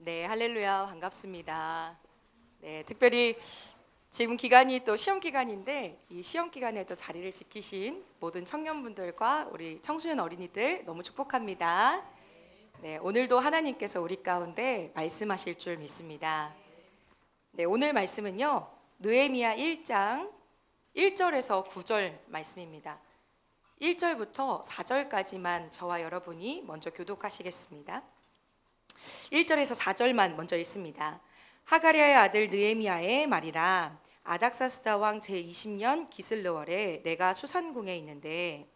네, 할렐루야, 반갑습니다. 네, 특별히 지금 기간이 또 시험 기간인데 이 시험 기간에 또 자리를 지키신 모든 청년분들과 우리 청소년 어린이들 너무 축복합니다. 네, 오늘도 하나님께서 우리 가운데 말씀하실 줄 믿습니다. 네, 오늘 말씀은요, 느헤미야 1장 1절에서 9절 말씀입니다. 1절부터 4절까지만 저와 여러분이 먼저 교독하시겠습니다. 1절에서 4절만 먼저 읽습니다. 하가랴의 아들 느헤미야의 말이라. 아닥사스다 왕 제20년 기슬르월에 내가 수산궁에 있는데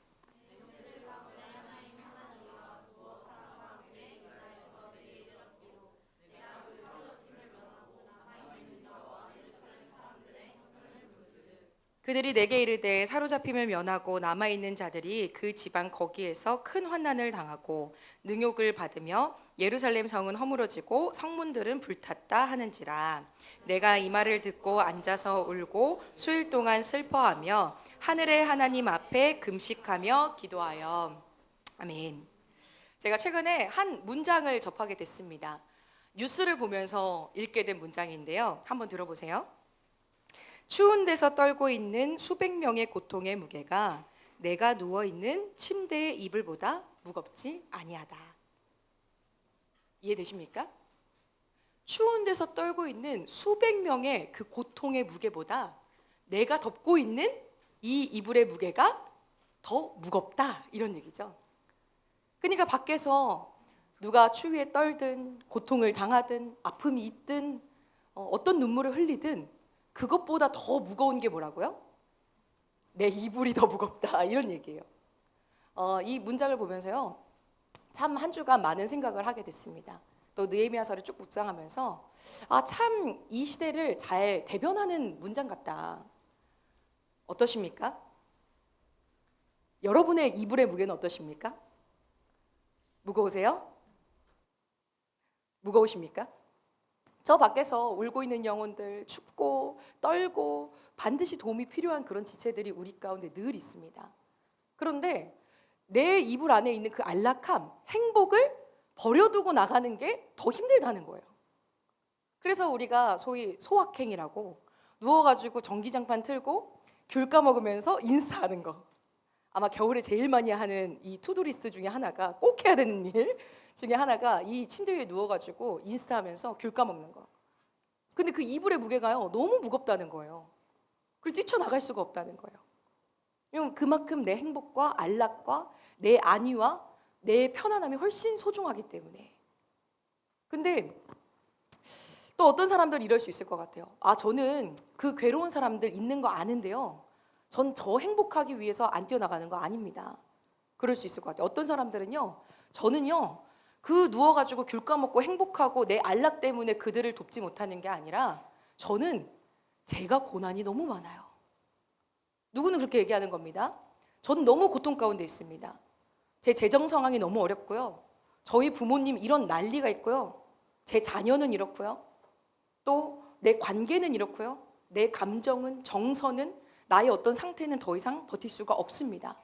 그들이 내게 이르되 사로잡힘을 면하고 남아있는 자들이 그 지방 거기에서 큰 환난을 당하고 능욕을 받으며 예루살렘 성은 허물어지고 성문들은 불탔다 하는지라. 내가 이 말을 듣고 앉아서 울고 수일 동안 슬퍼하며 하늘의 하나님 앞에 금식하며 기도하여. 아멘. 제가 최근에 한 문장을 접하게 됐습니다. 뉴스를 보면서 읽게 된 문장인데요. 한번 들어보세요. 추운 데서 떨고 있는 수백 명의 고통의 무게가 내가 누워 있는 침대의 이불보다 무겁지 아니하다. 이해되십니까? 추운 데서 떨고 있는 수백 명의 그 고통의 무게보다 내가 덮고 있는 이 이불의 무게가 더 무겁다, 이런 얘기죠. 그러니까 밖에서 누가 추위에 떨든 고통을 당하든 아픔이 있든 어떤 눈물을 흘리든 그것보다 더 무거운 게 뭐라고요? 내 이불이 더 무겁다, 이런 얘기예요. 이 문장을 보면서요, 참 한 주간 많은 생각을 하게 됐습니다. 또 느헤미야서를 쭉 묵상하면서 참 이 시대를 잘 대변하는 문장 같다. 어떠십니까? 여러분의 이불의 무게는 어떠십니까? 무거우세요? 무거우십니까? 저 밖에서 울고 있는 영혼들, 춥고 떨고 반드시 도움이 필요한 그런 지체들이 우리 가운데 늘 있습니다. 그런데 내 이불 안에 있는 그 안락함, 행복을 버려두고 나가는 게 더 힘들다는 거예요. 그래서 우리가 소위 소확행이라고 누워가지고 전기장판 틀고 귤 까먹으면서 인스타하는 거. 아마 겨울에 제일 많이 하는 이 투두리스트 중에 하나가, 꼭 해야 되는 일 중에 하나가 이 침대 위에 누워가지고 인스타하면서 귤 까먹는 거. 근데 그 이불의 무게가요, 너무 무겁다는 거예요. 그리고 뛰쳐나갈 수가 없다는 거예요. 왜냐면 그만큼 내 행복과 안락과 내 안위와 내 편안함이 훨씬 소중하기 때문에. 근데 또 어떤 사람들은 이럴 수 있을 것 같아요. 저는 그 괴로운 사람들 있는 거 아는데요, 전 저 행복하기 위해서 안 뛰어나가는 거 아닙니다. 그럴 수 있을 것 같아요. 어떤 사람들은요, 저는요 그 누워가지고 귤 까먹고 행복하고 내 안락 때문에 그들을 돕지 못하는 게 아니라 저는 제가 고난이 너무 많아요. 누구는 그렇게 얘기하는 겁니다. 저는 너무 고통 가운데 있습니다. 제 재정 상황이 너무 어렵고요, 저희 부모님 이런 난리가 있고요, 제 자녀는 이렇고요, 또 내 관계는 이렇고요, 내 감정은, 정서는, 나의 어떤 상태는 더 이상 버틸 수가 없습니다.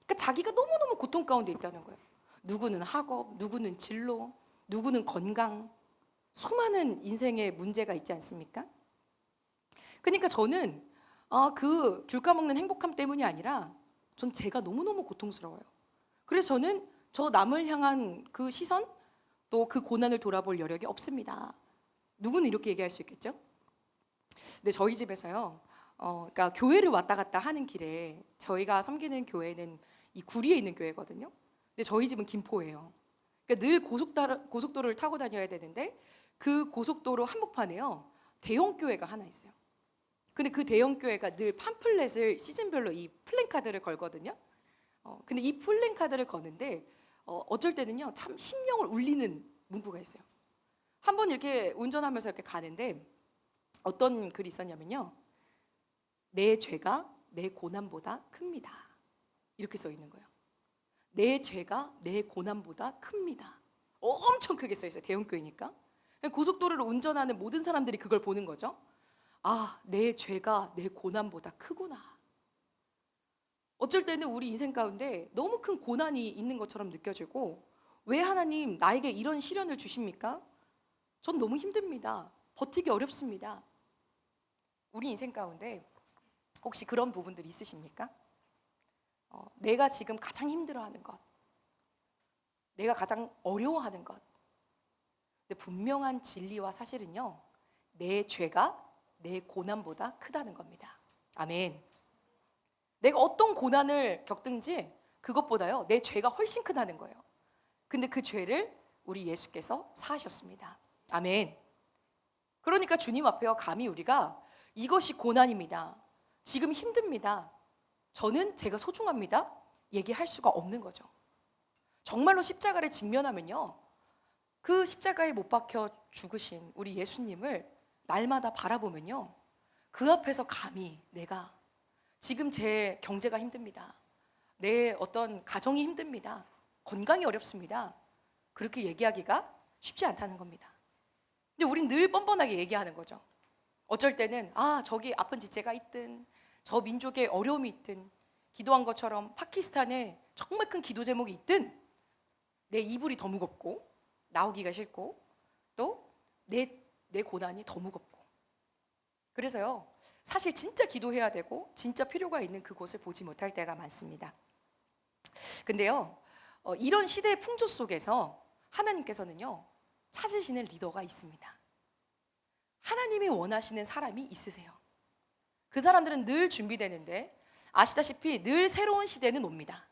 그러니까 자기가 너무너무 고통 가운데 있다는 거예요. 누구는 학업, 누구는 진로, 누구는 건강, 수많은 인생의 문제가 있지 않습니까? 그러니까 저는 그 귤 까먹는 행복함 때문이 아니라 전 제가 너무너무 고통스러워요. 그래서 저는 저 남을 향한 그 시선, 또 그 고난을 돌아볼 여력이 없습니다. 누구는 이렇게 얘기할 수 있겠죠? 근데 저희 집에서요, 그러니까 교회를 왔다 갔다 하는 길에, 저희가 섬기는 교회는 이 구리에 있는 교회거든요. 근데 저희 집은 김포예요. 그러니까 늘 고속도로를 타고 다녀야 되는데 그 고속도로 한복판에요, 대형 교회가 하나 있어요. 근데 그 대형 교회가 늘 팜플렛을 시즌별로 이 플랜카드를 걸거든요. 근데 이 플랜카드를 거는데 어쩔 때는요, 참 심령을 울리는 문구가 있어요. 한번 이렇게 운전하면서 이렇게 가는데 어떤 글이 있었냐면요, 내 죄가 내 고난보다 큽니다, 이렇게 써 있는 거예요. 내 죄가 내 고난보다 큽니다. 엄청 크게 써 있어요. 대형교회니까. 고속도로를 운전하는 모든 사람들이 그걸 보는 거죠. 내 죄가 내 고난보다 크구나. 어쩔 때는 우리 인생 가운데 너무 큰 고난이 있는 것처럼 느껴지고, 왜 하나님 나에게 이런 시련을 주십니까? 전 너무 힘듭니다. 버티기 어렵습니다. 우리 인생 가운데 혹시 그런 부분들 있으십니까? 내가 지금 가장 힘들어하는 것, 내가 가장 어려워하는 것. 근데 분명한 진리와 사실은요, 내 죄가 내 고난보다 크다는 겁니다. 아멘. 내가 어떤 고난을 겪든지 그것보다요, 내 죄가 훨씬 크다는 거예요. 근데 그 죄를 우리 예수께서 사하셨습니다. 아멘. 그러니까 주님 앞에요, 감히 우리가 이것이 고난입니다, 지금 힘듭니다, 저는 제가 소중합니다, 얘기할 수가 없는 거죠. 정말로 십자가를 직면하면요, 그 십자가에 못 박혀 죽으신 우리 예수님을 날마다 바라보면요, 그 앞에서 감히 내가 지금 제 경제가 힘듭니다, 내 어떤 가정이 힘듭니다, 건강이 어렵습니다, 그렇게 얘기하기가 쉽지 않다는 겁니다. 근데 우린 늘 뻔뻔하게 얘기하는 거죠. 어쩔 때는 저기 아픈 지체가 있든 저 민족에 어려움이 있든 기도한 것처럼 파키스탄에 정말 큰 기도 제목이 있든 내 이불이 더 무겁고 나오기가 싫고 또 내 고난이 더 무겁고, 그래서요, 사실 진짜 기도해야 되고 진짜 필요가 있는 그곳을 보지 못할 때가 많습니다. 근데요, 이런 시대의 풍조 속에서 하나님께서는요, 찾으시는 리더가 있습니다. 하나님이 원하시는 사람이 있으세요. 그 사람들은 늘 준비되는데 아시다시피 늘 새로운 시대는 옵니다.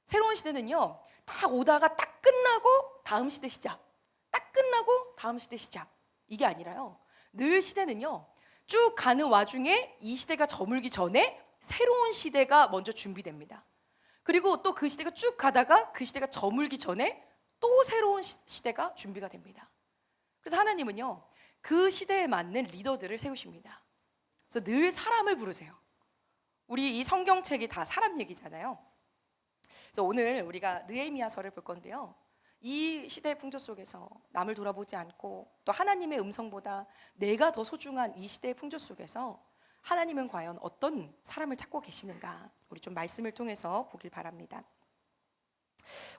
새로운 시대는요, 딱 오다가 딱 끝나고 다음 시대 시작, 딱 끝나고 다음 시대 시작, 이게 아니라요, 늘 시대는요, 쭉 가는 와중에 이 시대가 저물기 전에 새로운 시대가 먼저 준비됩니다. 그리고 또 그 시대가 쭉 가다가 그 시대가 저물기 전에 또 새로운 시대가 준비가 됩니다. 그래서 하나님은요, 그 시대에 맞는 리더들을 세우십니다. 그래서 늘 사람을 부르세요. 우리 이 성경책이 다 사람 얘기잖아요. 그래서 오늘 우리가 느헤미야서를 볼 건데요, 이 시대의 풍조 속에서 남을 돌아보지 않고 또 하나님의 음성보다 내가 더 소중한 이 시대의 풍조 속에서 하나님은 과연 어떤 사람을 찾고 계시는가, 우리 좀 말씀을 통해서 보길 바랍니다.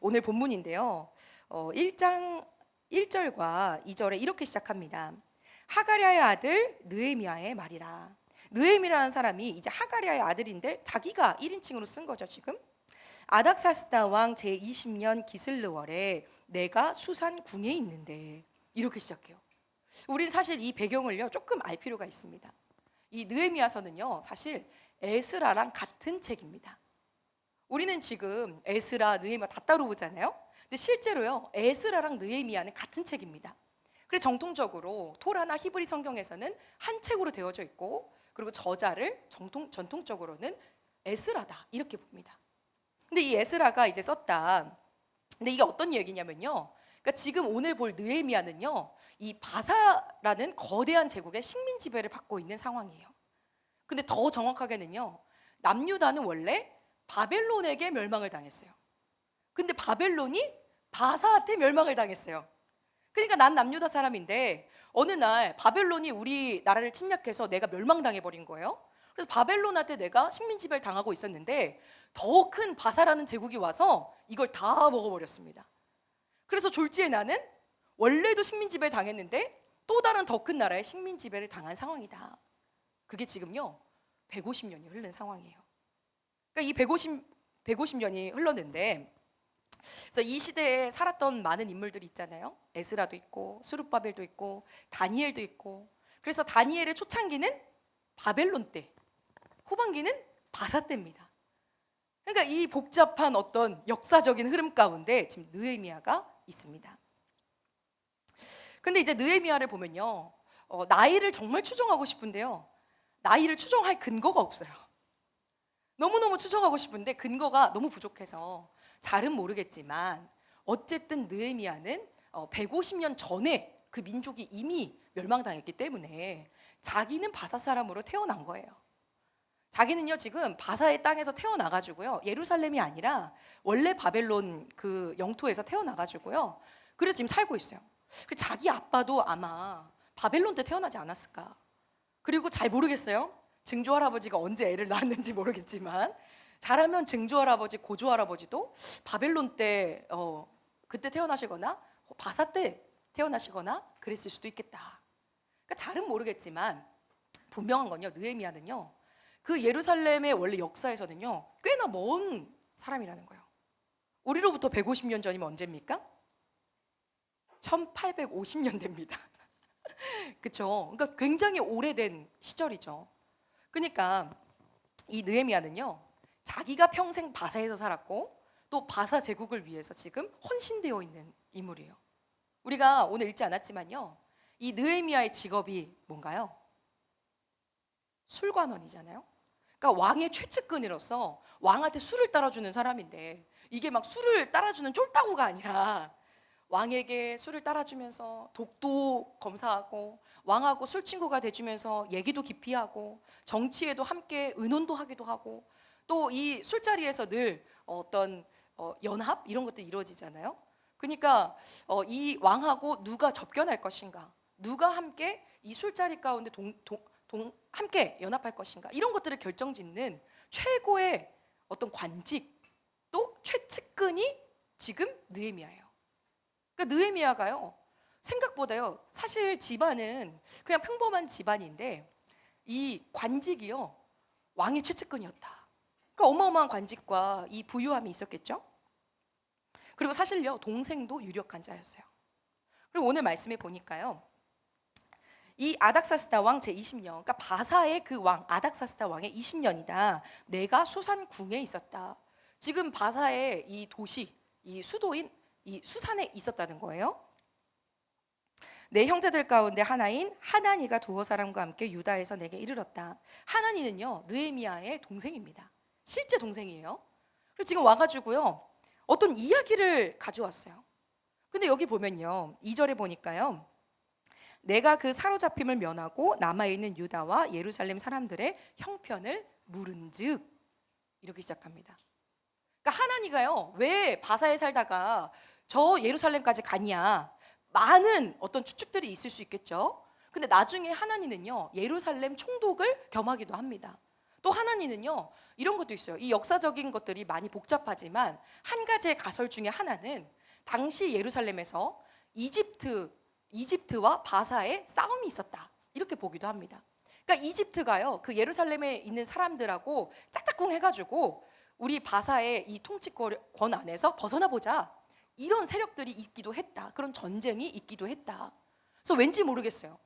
오늘 본문인데요, 1장 1절과 2절에 이렇게 시작합니다. 하가랴의 아들 느헤미야의 말이라. 느헤미라는 사람이 이제 하가랴의 아들인데 자기가 1인칭으로 쓴 거죠. 지금 아닥사스다 왕 제20년 기슬르월에 내가 수산 궁에 있는데, 이렇게 시작해요. 우린 사실 이 배경을요, 조금 알 필요가 있습니다. 이 느헤미야서는요, 사실 에스라랑 같은 책입니다. 우리는 지금 에스라, 느헤미야 다 따로 보잖아요. 근데 실제로요, 에스라랑 느헤미야는 같은 책입니다. 그래서 정통적으로 토라나 히브리 성경에서는 한 책으로 되어져 있고, 그리고 저자를 전통적으로는 에스라다 이렇게 봅니다. 근데 이 에스라가 이제 썼다. 근데 이게 어떤 얘기냐면요, 그러니까 지금 오늘 볼 느헤미야는요, 이 바사라는 거대한 제국의 식민 지배를 받고 있는 상황이에요. 근데 더 정확하게는요, 남유다는 원래 바벨론에게 멸망을 당했어요. 근데 바벨론이 바사한테 멸망을 당했어요. 그러니까 난 남유다 사람인데 어느 날 바벨론이 우리 나라를 침략해서 내가 멸망당해 버린 거예요. 그래서 바벨론한테 내가 식민 지배를 당하고 있었는데 더 큰 바사라는 제국이 와서 이걸 다 먹어버렸습니다. 그래서 졸지에 나는 원래도 식민 지배를 당했는데 또 다른 더 큰 나라의 식민 지배를 당한 상황이다. 그게 지금요 150년이 흐른 상황이에요. 그러니까 이 150년이 흘렀는데, 그래서 이 시대에 살았던 많은 인물들이 있잖아요. 에스라도 있고 스룹바벨도 있고 다니엘도 있고. 그래서 다니엘의 초창기는 바벨론 때, 후반기는 바사 때입니다. 그러니까 이 복잡한 어떤 역사적인 흐름 가운데 지금 느헤미야가 있습니다. 근데 이제 느헤미야를 보면요, 나이를 정말 추정하고 싶은데요, 나이를 추정할 근거가 없어요. 너무너무 추정하고 싶은데 근거가 너무 부족해서 잘은 모르겠지만, 어쨌든 느헤미야는 150년 전에 그 민족이 이미 멸망당했기 때문에 자기는 바사 사람으로 태어난 거예요. 자기는요 지금 바사의 땅에서 태어나가지고요, 예루살렘이 아니라 원래 바벨론 그 영토에서 태어나가지고요, 그래서 지금 살고 있어요. 자기 아빠도 아마 바벨론 때 태어나지 않았을까. 그리고 잘 모르겠어요, 증조할아버지가 언제 애를 낳았는지 모르겠지만, 잘하면 증조할아버지, 고조할아버지도 바벨론 때 그때 태어나시거나 바사 때 태어나시거나 그랬을 수도 있겠다. 그러니까 잘은 모르겠지만 분명한 건요, 느헤미야는요, 그 예루살렘의 원래 역사에서는요 꽤나 먼 사람이라는 거예요. 우리로부터 150년 전이면 언제입니까? 1850년대입니다. 그렇죠? 그러니까 굉장히 오래된 시절이죠. 그러니까 이 느헤미야는요, 자기가 평생 바사에서 살았고 또 바사 제국을 위해서 지금 헌신되어 있는 인물이에요. 우리가 오늘 읽지 않았지만요, 이 느헤미야의 직업이 뭔가요? 술관원이잖아요. 그러니까 왕의 최측근으로서 왕한테 술을 따라주는 사람인데, 이게 막 술을 따라주는 쫄따구가 아니라 왕에게 술을 따라주면서 독도 검사하고 왕하고 술 친구가 돼주면서 얘기도 깊이 하고 정치에도 함께 의논도 하기도 하고, 또 이 술자리에서 늘 어떤 연합 이런 것들이 이루어지잖아요. 그러니까 이 왕하고 누가 접견할 것인가, 누가 함께 이 술자리 가운데 함께 연합할 것인가, 이런 것들을 결정짓는 최고의 어떤 관직, 또 최측근이 지금 느헤미야예요. 그러니까 느헤미야가요, 생각보다요, 사실 집안은 그냥 평범한 집안인데 이 관직이요, 왕의 최측근이었다. 그러니까 어마어마한 관직과 이 부유함이 있었겠죠. 그리고 사실요, 동생도 유력한 자였어요. 그리고 오늘 말씀에 보니까요, 이 아닥사스다 왕 제20년, 그러니까 바사의 그 왕 아닥사스다 왕의 20년이다. 내가 수산궁에 있었다. 지금 바사의 이 도시, 이 수도인 이 수산에 있었다는 거예요. 내 형제들 가운데 하나인 하나니가 두어 사람과 함께 유다에서 내게 이르렀다. 하나니는요, 느헤미야의 동생입니다. 실제 동생이에요. 그래서 지금 와가지고요, 어떤 이야기를 가져왔어요. 근데 여기 보면요, 2절에 보니까요, 내가 그 사로잡힘을 면하고 남아있는 유다와 예루살렘 사람들의 형편을 물은즉, 이렇게 시작합니다. 그러니까 하나니가요, 왜 바사에 살다가 저 예루살렘까지 가냐, 많은 어떤 추측들이 있을 수 있겠죠. 근데 나중에 하나니는요, 예루살렘 총독을 겸하기도 합니다. 또 하나니는요, 이런 것도 있어요. 이 역사적인 것들이 많이 복잡하지만 한 가지의 가설 중에 하나는 당시 예루살렘에서 이집트와 바사의 싸움이 있었다, 이렇게 보기도 합니다. 그러니까 이집트가요, 그 예루살렘에 있는 사람들하고 짝짝꿍 해가지고 우리 바사의 이 통치권 안에서 벗어나 보자, 이런 세력들이 있기도 했다. 그런 전쟁이 있기도 했다. 그래서 왠지 모르겠어요,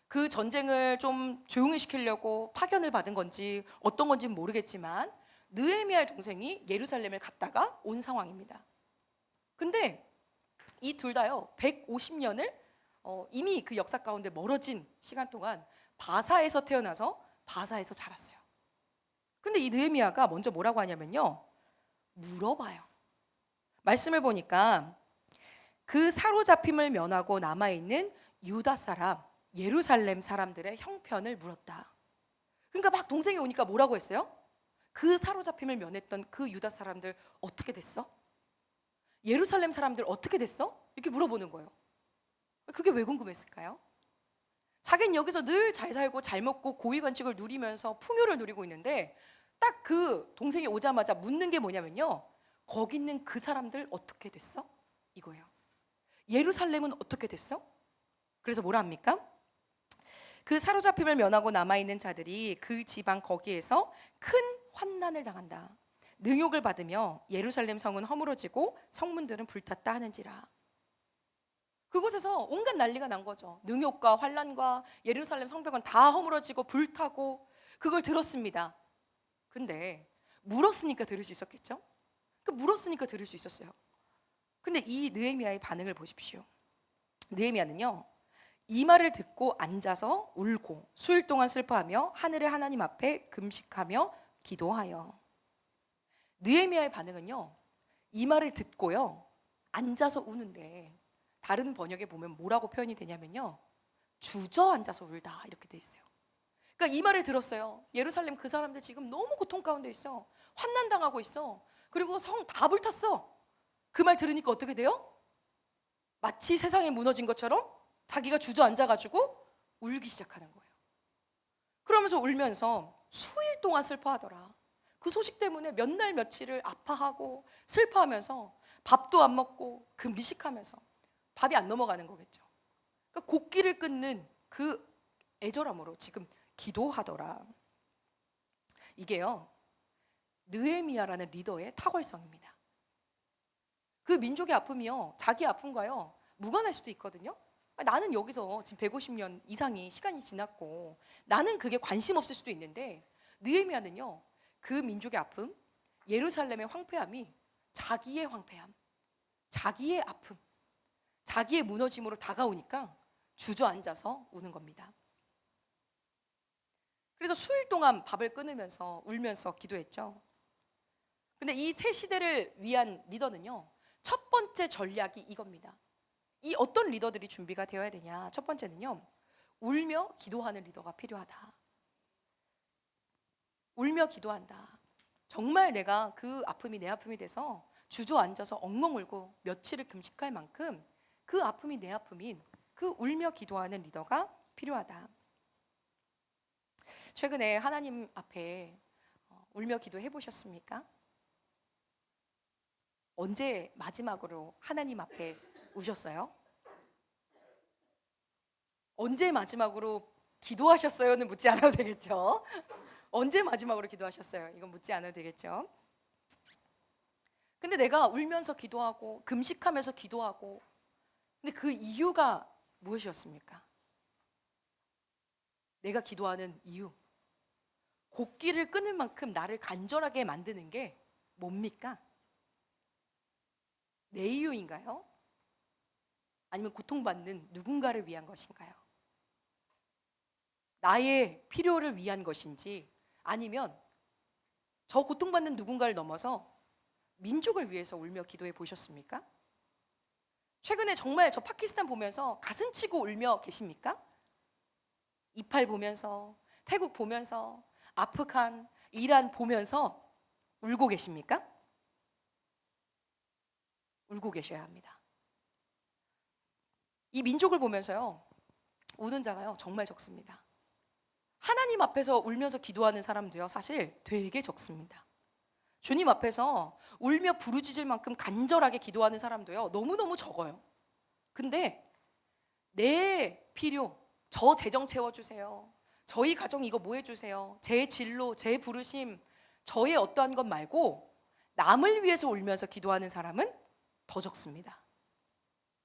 그 전쟁을 좀 조용히 시키려고 파견을 받은 건지 어떤 건지는 모르겠지만 느헤미야의 동생이 예루살렘을 갔다가 온 상황입니다. 근데 이 둘 다요, 150년을 이미 그 역사 가운데 멀어진 시간 동안 바사에서 태어나서 바사에서 자랐어요. 근데 이 느헤미야가 먼저 뭐라고 하냐면요, 물어봐요. 말씀을 보니까 그 사로잡힘을 면하고 남아있는 유다 사람, 예루살렘 사람들의 형편을 물었다. 그러니까 막 동생이 오니까 뭐라고 했어요? 그 사로잡힘을 면했던 그 유다 사람들 어떻게 됐어? 예루살렘 사람들 어떻게 됐어? 이렇게 물어보는 거예요. 그게 왜 궁금했을까요? 자기는 여기서 늘 잘 살고 잘 먹고 고위관직을 누리면서 풍요를 누리고 있는데, 딱 그 동생이 오자마자 묻는 게 뭐냐면요, 거기 있는 그 사람들 어떻게 됐어? 이거예요. 예루살렘은 어떻게 됐어? 그래서 뭐라 합니까? 그 사로잡힘을 면하고 남아있는 자들이 그 지방 거기에서 큰 환난을 당한다. 능욕을 받으며 예루살렘 성은 허물어지고 성문들은 불탔다 하는지라. 그곳에서 온갖 난리가 난 거죠. 능욕과 환난과 예루살렘 성벽은 다 허물어지고 불타고, 그걸 들었습니다. 근데 물었으니까 들을 수 있었겠죠? 물었으니까 들을 수 있었어요. 근데 이 느헤미야의 반응을 보십시오. 느헤미야는요, 이 말을 듣고 앉아서 울고 수일 동안 슬퍼하며 하늘의 하나님 앞에 금식하며 기도하여. 느헤미야의 반응은요, 이 말을 듣고요, 앉아서 우는데 다른 번역에 보면 뭐라고 표현이 되냐면요, 주저앉아서 울다, 이렇게 돼 있어요. 그러니까 이 말을 들었어요. 예루살렘 그 사람들 지금 너무 고통 가운데 있어. 환난당하고 있어. 그리고 성 다 불탔어. 그 말 들으니까 어떻게 돼요? 마치 세상이 무너진 것처럼 자기가 주저앉아가지고 울기 시작하는 거예요. 그러면서 울면서 수일 동안 슬퍼하더라. 그 소식 때문에 몇 날 며칠을 아파하고 슬퍼하면서 밥도 안 먹고 금식하면서, 밥이 안 넘어가는 거겠죠. 그러니까 곡기를 끊는 그 애절함으로 지금 기도하더라. 이게요, 느헤미야라는 리더의 탁월성입니다. 그 민족의 아픔이요, 자기 아픔과요 무관할 수도 있거든요. 나는 여기서 지금 150년 이상이 시간이 지났고 나는 그게 관심 없을 수도 있는데, 느헤미야는요, 그 민족의 아픔, 예루살렘의 황폐함이 자기의 황폐함, 자기의 아픔, 자기의 무너짐으로 다가오니까 주저앉아서 우는 겁니다. 그래서 수일 동안 밥을 끊으면서 울면서 기도했죠. 근데 이 새 시대를 위한 리더는요, 첫 번째 전략이 이겁니다. 이 어떤 리더들이 준비가 되어야 되냐? 첫 번째는요, 울며 기도하는 리더가 필요하다. 울며 기도한다. 정말 내가 그 아픔이 내 아픔이 돼서 주저앉아서 엉엉 울고 며칠을 금식할 만큼 그 아픔이 내 아픔인 그 울며 기도하는 리더가 필요하다. 최근에 하나님 앞에 울며 기도해 보셨습니까? 언제 마지막으로 하나님 앞에 우셨어요? 언제 마지막으로 기도하셨어요는 묻지 않아도 되겠죠? 언제 마지막으로 기도하셨어요? 이건 묻지 않아도 되겠죠? 근데 내가 울면서 기도하고 금식하면서 기도하고, 근데 그 이유가 무엇이었습니까? 내가 기도하는 이유, 곡기를 끊을 만큼 나를 간절하게 만드는 게 뭡니까? 내 이유인가요? 아니면 고통받는 누군가를 위한 것인가요? 나의 필요를 위한 것인지, 아니면 저 고통받는 누군가를 넘어서 민족을 위해서 울며 기도해 보셨습니까? 최근에 정말 저 파키스탄 보면서 가슴 치고 울며 계십니까? 이팔 보면서, 태국 보면서, 아프간, 이란 보면서 울고 계십니까? 울고 계셔야 합니다. 이 민족을 보면서요, 우는 자가요 정말 적습니다. 하나님 앞에서 울면서 기도하는 사람도요 사실 되게 적습니다. 주님 앞에서 울며 부르짖을 만큼 간절하게 기도하는 사람도요 너무너무 적어요. 근데 내 필요, 저 재정 채워주세요, 저희 가정 이거 뭐 해주세요, 제 진로, 제 부르심, 저의 어떠한 것 말고 남을 위해서 울면서 기도하는 사람은 더 적습니다.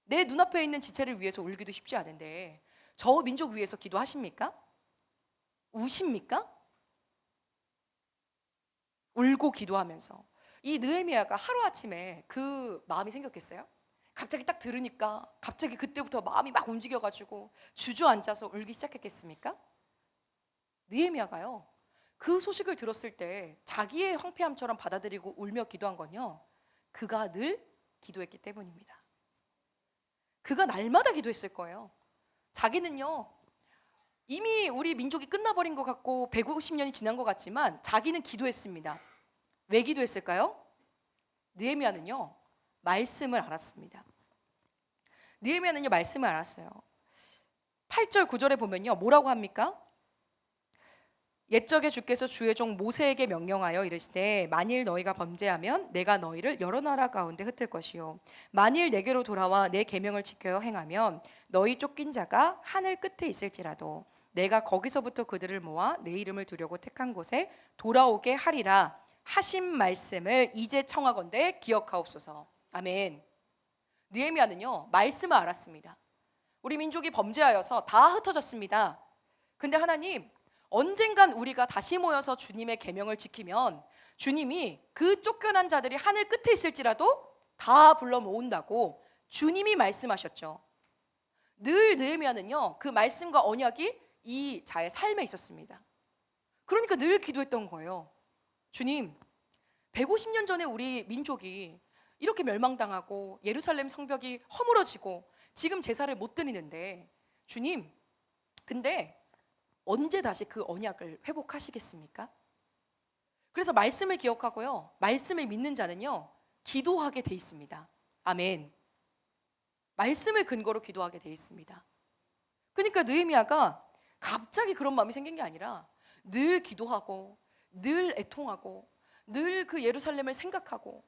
내 눈앞에 있는 지체를 위해서 울기도 쉽지 않은데 저 민족 위해서 기도하십니까? 우십니까? 울고 기도하면서. 이 느헤미야가 하루아침에 그 마음이 생겼겠어요? 갑자기 딱 들으니까 갑자기 그때부터 마음이 막 움직여가지고 주저앉아서 울기 시작했겠습니까? 느헤미야가요, 그 소식을 들었을 때 자기의 황폐함처럼 받아들이고 울며 기도한 건요, 그가 늘 기도했기 때문입니다. 그가 날마다 기도했을 거예요. 자기는요 이미 우리 민족이 끝나버린 것 같고 150년이 지난 것 같지만 자기는 기도했습니다. 왜 기도했을까요? 느헤미야는요 말씀을 알았습니다. 느헤미야는요 말씀을 알았어요. 8절 9절에 보면요 뭐라고 합니까? 옛적에 주께서 주의 종 모세에게 명령하여 이르시되 만일 너희가 범죄하면 내가 너희를 여러 나라 가운데 흩을 것이요 만일 내게로 돌아와 내 계명을 지켜 행하면 너희 쫓긴 자가 하늘 끝에 있을지라도 내가 거기서부터 그들을 모아 내 이름을 두려고 택한 곳에 돌아오게 하리라 하신 말씀을 이제 청하건대 기억하옵소서. 아멘. 느헤미야는요 말씀을 알았습니다. 우리 민족이 범죄하여서 다 흩어졌습니다. 근데 하나님, 언젠간 우리가 다시 모여서 주님의 계명을 지키면 주님이 그 쫓겨난 자들이 하늘 끝에 있을지라도 다 불러 모은다고 주님이 말씀하셨죠. 늘 느헤미야는요 그 말씀과 언약이 이 자의 삶에 있었습니다. 그러니까 늘 기도했던 거예요. 주님, 150년 전에 우리 민족이 이렇게 멸망당하고 예루살렘 성벽이 허물어지고 지금 제사를 못 드리는데 주님, 근데 언제 다시 그 언약을 회복하시겠습니까? 그래서 말씀을 기억하고요 말씀을 믿는 자는요 기도하게 돼 있습니다. 아멘. 말씀을 근거로 기도하게 돼 있습니다. 그러니까 느헤미야가 갑자기 그런 마음이 생긴 게 아니라 늘 기도하고 늘 애통하고 늘 그 예루살렘을 생각하고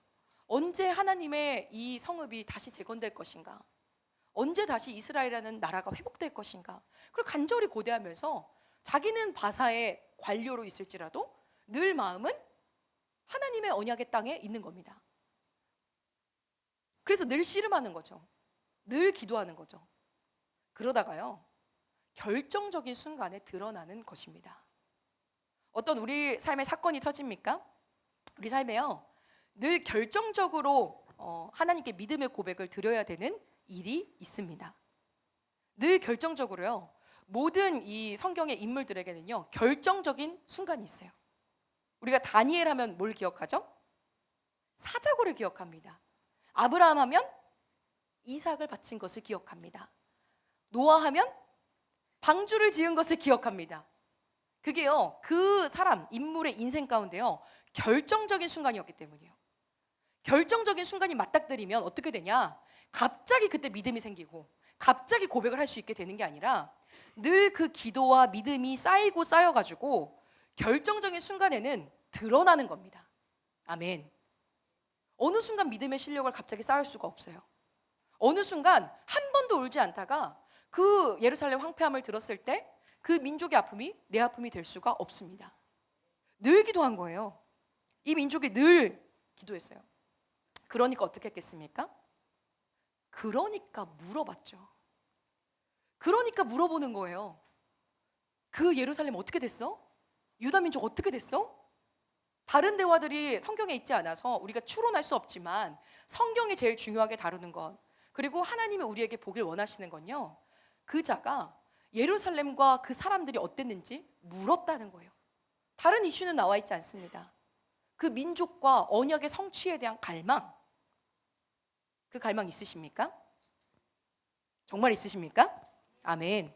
언제 하나님의 이 성읍이 다시 재건될 것인가, 언제 다시 이스라엘이라는 나라가 회복될 것인가? 그걸 간절히 고대하면서 자기는 바사의 관료로 있을지라도 늘 마음은 하나님의 언약의 땅에 있는 겁니다. 그래서 늘 씨름하는 거죠. 늘 기도하는 거죠. 그러다가요, 결정적인 순간에 드러나는 것입니다. 어떤 우리 삶의 사건이 터집니까? 우리 삶에요, 늘 결정적으로 하나님께 믿음의 고백을 드려야 되는 일이 있습니다. 늘 결정적으로요, 모든 이 성경의 인물들에게는요, 결정적인 순간이 있어요. 우리가 다니엘 하면 뭘 기억하죠? 사자굴을 기억합니다. 아브라함 하면 이삭을 바친 것을 기억합니다. 노아 하면 방주를 지은 것을 기억합니다. 그게요, 그 사람, 인물의 인생 가운데요, 결정적인 순간이었기 때문이에요. 결정적인 순간이 맞닥뜨리면 어떻게 되냐? 갑자기 그때 믿음이 생기고 갑자기 고백을 할 수 있게 되는 게 아니라 늘 그 기도와 믿음이 쌓이고 쌓여가지고 결정적인 순간에는 드러나는 겁니다. 아멘. 어느 순간 믿음의 실력을 갑자기 쌓을 수가 없어요. 어느 순간 한 번도 울지 않다가 그 예루살렘 황폐함을 들었을 때 그 민족의 아픔이 내 아픔이 될 수가 없습니다. 늘 기도한 거예요. 이 민족이 늘 기도했어요. 그러니까 어떻게 했겠습니까? 그러니까 물어봤죠. 그러니까 물어보는 거예요. 그 예루살렘 어떻게 됐어? 유다 민족 어떻게 됐어? 다른 대화들이 성경에 있지 않아서 우리가 추론할 수 없지만 성경이 제일 중요하게 다루는 것, 그리고 하나님이 우리에게 보길 원하시는 건요, 그 자가 예루살렘과 그 사람들이 어땠는지 물었다는 거예요. 다른 이슈는 나와 있지 않습니다. 그 민족과 언약의 성취에 대한 갈망, 그 갈망 있으십니까? 정말 있으십니까? 아멘.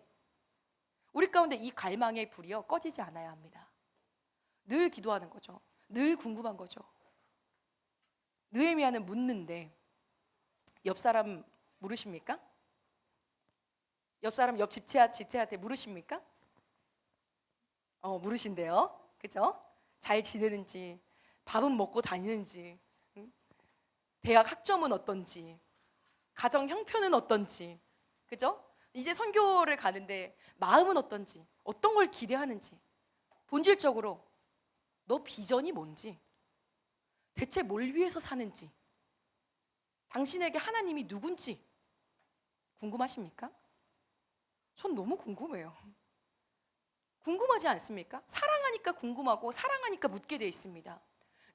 우리 가운데 이 갈망의 불이요, 꺼지지 않아야 합니다. 늘 기도하는 거죠. 늘 궁금한 거죠. 느헤미야는 묻는데 옆 사람 물으십니까? 옆 사람, 옆 지체한테 물으십니까? 물으신대요. 그죠? 잘 지내는지, 밥은 먹고 다니는지, 대학 학점은 어떤지, 가정 형편은 어떤지, 그죠? 이제 선교를 가는데 마음은 어떤지, 어떤 걸 기대하는지, 본질적으로 너 비전이 뭔지, 대체 뭘 위해서 사는지, 당신에게 하나님이 누군지 궁금하십니까? 전 너무 궁금해요. 궁금하지 않습니까? 사랑하니까 궁금하고 사랑하니까 묻게 돼 있습니다.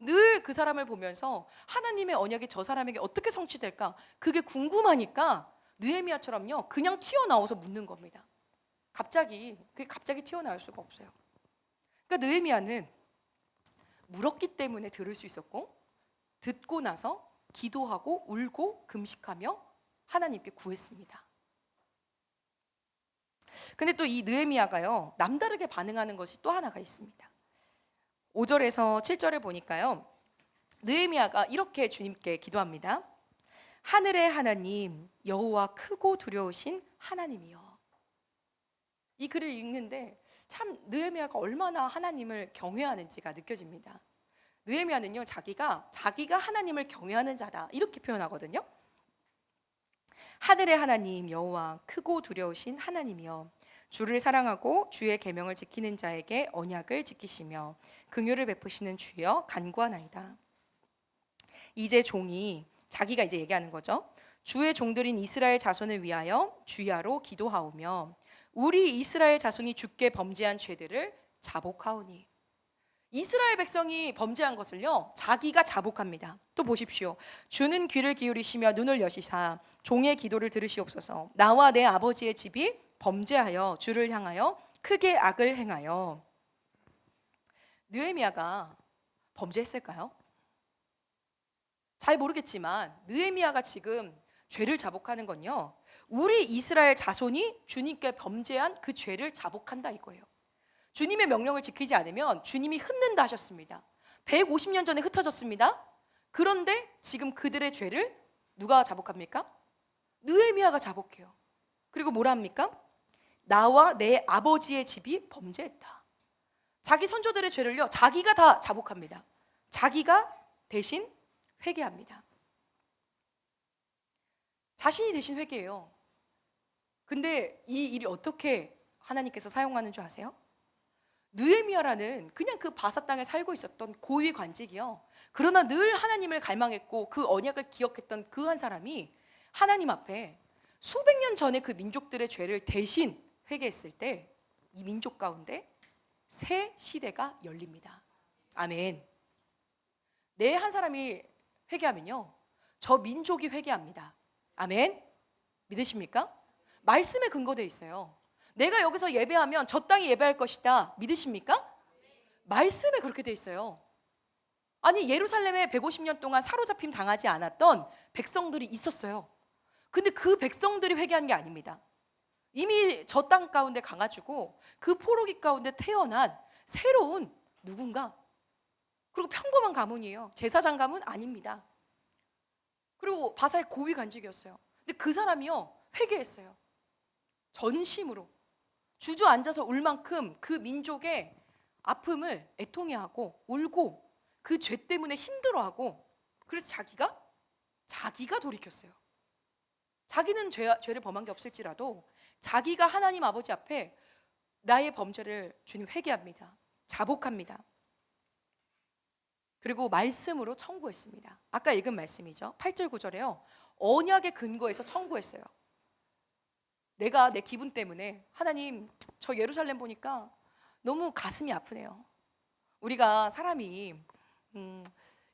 늘 그 사람을 보면서 하나님의 언약이 저 사람에게 어떻게 성취될까? 그게 궁금하니까 느헤미야처럼요, 그냥 튀어나와서 묻는 겁니다. 그게 갑자기 튀어나올 수가 없어요. 그러니까 느헤미야는 물었기 때문에 들을 수 있었고, 듣고 나서 기도하고 울고 금식하며 하나님께 구했습니다. 근데 또 이 느헤미야가요, 남다르게 반응하는 것이 또 하나가 있습니다. 5절에서 7절에 보니까요, 느헤미야가 이렇게 주님께 기도합니다. 하늘의 하나님 여호와 크고 두려우신 하나님이여. 이 글을 읽는데 참 느헤미야가 얼마나 하나님을 경외하는지가 느껴집니다. 느헤미야는요, 자기가 하나님을 경외하는 자다 이렇게 표현하거든요. 하늘의 하나님 여호와 크고 두려우신 하나님이여, 주를 사랑하고 주의 계명을 지키는 자에게 언약을 지키시며 긍휼을 베푸시는 주여 간구하나이다. 이제 종이, 자기가 이제 얘기하는 거죠, 주의 종들인 이스라엘 자손을 위하여 주야로 기도하오며 우리 이스라엘 자손이 주께 범죄한 죄들을 자복하오니. 이스라엘 백성이 범죄한 것을요, 자기가 자복합니다. 또 보십시오. 주는 귀를 기울이시며 눈을 여시사 종의 기도를 들으시옵소서. 나와 내 아버지의 집이 범죄하여 주를 향하여 크게 악을 행하여. 느헤미야가 범죄했을까요? 잘 모르겠지만 느헤미야가 지금 죄를 자복하는 건요, 우리 이스라엘 자손이 주님께 범죄한 그 죄를 자복한다 이거예요. 주님의 명령을 지키지 않으면 주님이 흩는다 하셨습니다. 150년 전에 흩어졌습니다. 그런데 지금 그들의 죄를 누가 자복합니까? 느헤미야가 자복해요. 그리고 뭐라 합니까? 나와 내 아버지의 집이 범죄했다. 자기 선조들의 죄를요, 자기가 다 자복합니다. 자기가 대신 회개합니다. 자신이 대신 회개해요. 근데 이 일이 어떻게 하나님께서 사용하는 줄 아세요? 느헤미야라는 그냥 그 바사 땅에 살고 있었던 고위 관직이요. 그러나 늘 하나님을 갈망했고 그 언약을 기억했던 그 한 사람이 하나님 앞에 수백 년 전에 그 민족들의 죄를 대신 회개했을 때 이 민족 가운데 새 시대가 열립니다. 아멘. 내 한 사람이 회개하면요, 저 민족이 회개합니다. 아멘. 믿으십니까? 말씀에 근거되어 있어요. 내가 여기서 예배하면 저 땅이 예배할 것이다. 믿으십니까? 말씀에 그렇게 되어 있어요. 아니, 예루살렘에 150년 동안 사로잡힘 당하지 않았던 백성들이 있었어요. 근데 그 백성들이 회개한 게 아닙니다. 이미 저 땅 가운데 가가지고 그 포로기 가운데 태어난 새로운 누군가, 그리고 평범한 가문이에요. 제사장 가문 아닙니다. 그리고 바사의 고위 관직이었어요. 근데 그 사람이요, 회개했어요. 전심으로 주저앉아서 울 만큼 그 민족의 아픔을 애통해하고 울고 그 죄 때문에 힘들어하고, 그래서 자기가 돌이켰어요. 자기는 죄를 범한 게 없을지라도 자기가 하나님 아버지 앞에 나의 범죄를 주님 회개합니다. 자복합니다. 그리고 말씀으로 청구했습니다. 아까 읽은 말씀이죠. 8절 9절에요. 언약의 근거에서 청구했어요. 내가 내 기분 때문에 하나님, 저 예루살렘 보니까 너무 가슴이 아프네요. 우리가 사람이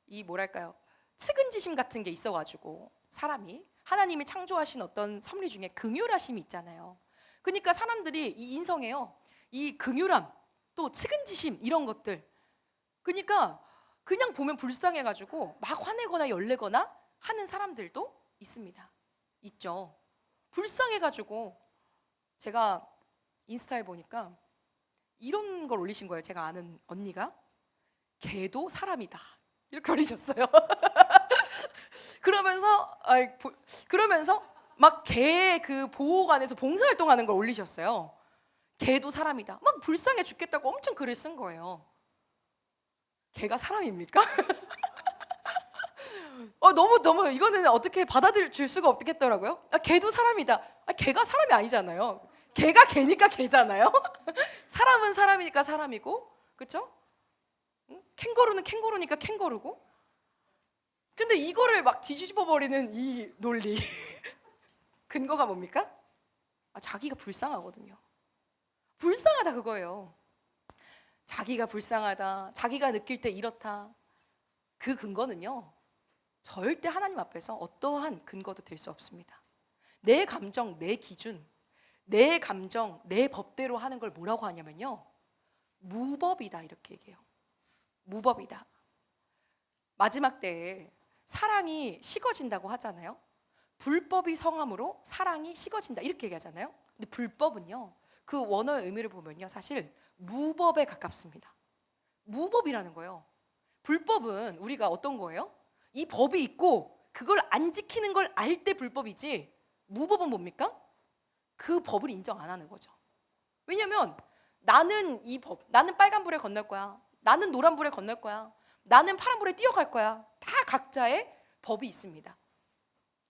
이 뭐랄까요, 측은지심 같은 게 있어가지고 사람이 하나님이 창조하신 어떤 섭리 중에 긍휼하심이 있잖아요. 그러니까 사람들이 이 인성에요, 이 긍휼함 또 측은지심 이런 것들, 그러니까 그냥 보면 불쌍해가지고 막 화내거나 열내거나 하는 사람들도 있습니다. 있죠. 불쌍해가지고 제가 인스타에 보니까 이런 걸 올리신 거예요. 제가 아는 언니가 개도 사람이다 이렇게 올리셨어요. 그러면서 막 개 그 보호관에서 봉사활동하는 걸 올리셨어요. 개도 사람이다. 막 불쌍해 죽겠다고 엄청 글을 쓴 거예요. 개가 사람입니까? 너무 이거는 어떻게 받아들일 수가 없겠더라고요. 개도 사람이다. 개가 사람이 아니잖아요. 개가 개니까 개잖아요. 사람은 사람이니까 사람이고, 그렇죠? 캥거루는 캥거루니까 캥거루고. 근데 이거를 막 뒤집어 버리는 이 논리 근거가 뭡니까? 자기가 불쌍하거든요. 불쌍하다 그거예요. 자기가 불쌍하다, 자기가 느낄 때 이렇다. 그 근거는요, 절대 하나님 앞에서 어떠한 근거도 될 수 없습니다. 내 감정, 내 기준, 내 감정, 내 법대로 하는 걸 뭐라고 하냐면요, 무법이다 이렇게 얘기해요. 무법이다. 마지막 때에 사랑이 식어진다고 하잖아요. 불법이 성함으로 사랑이 식어진다 이렇게 얘기하잖아요. 근데 불법은요, 그 원어의 의미를 보면요, 사실 무법에 가깝습니다. 무법이라는 거예요. 불법은 우리가 어떤 거예요? 이 법이 있고 그걸 안 지키는 걸 알 때 불법이지, 무법은 뭡니까? 그 법을 인정 안 하는 거죠. 왜냐면 나는 이 법, 나는 빨간불에 건널 거야, 나는 노란불에 건널 거야, 나는 파란불에 뛰어갈 거야. 다 각자의 법이 있습니다.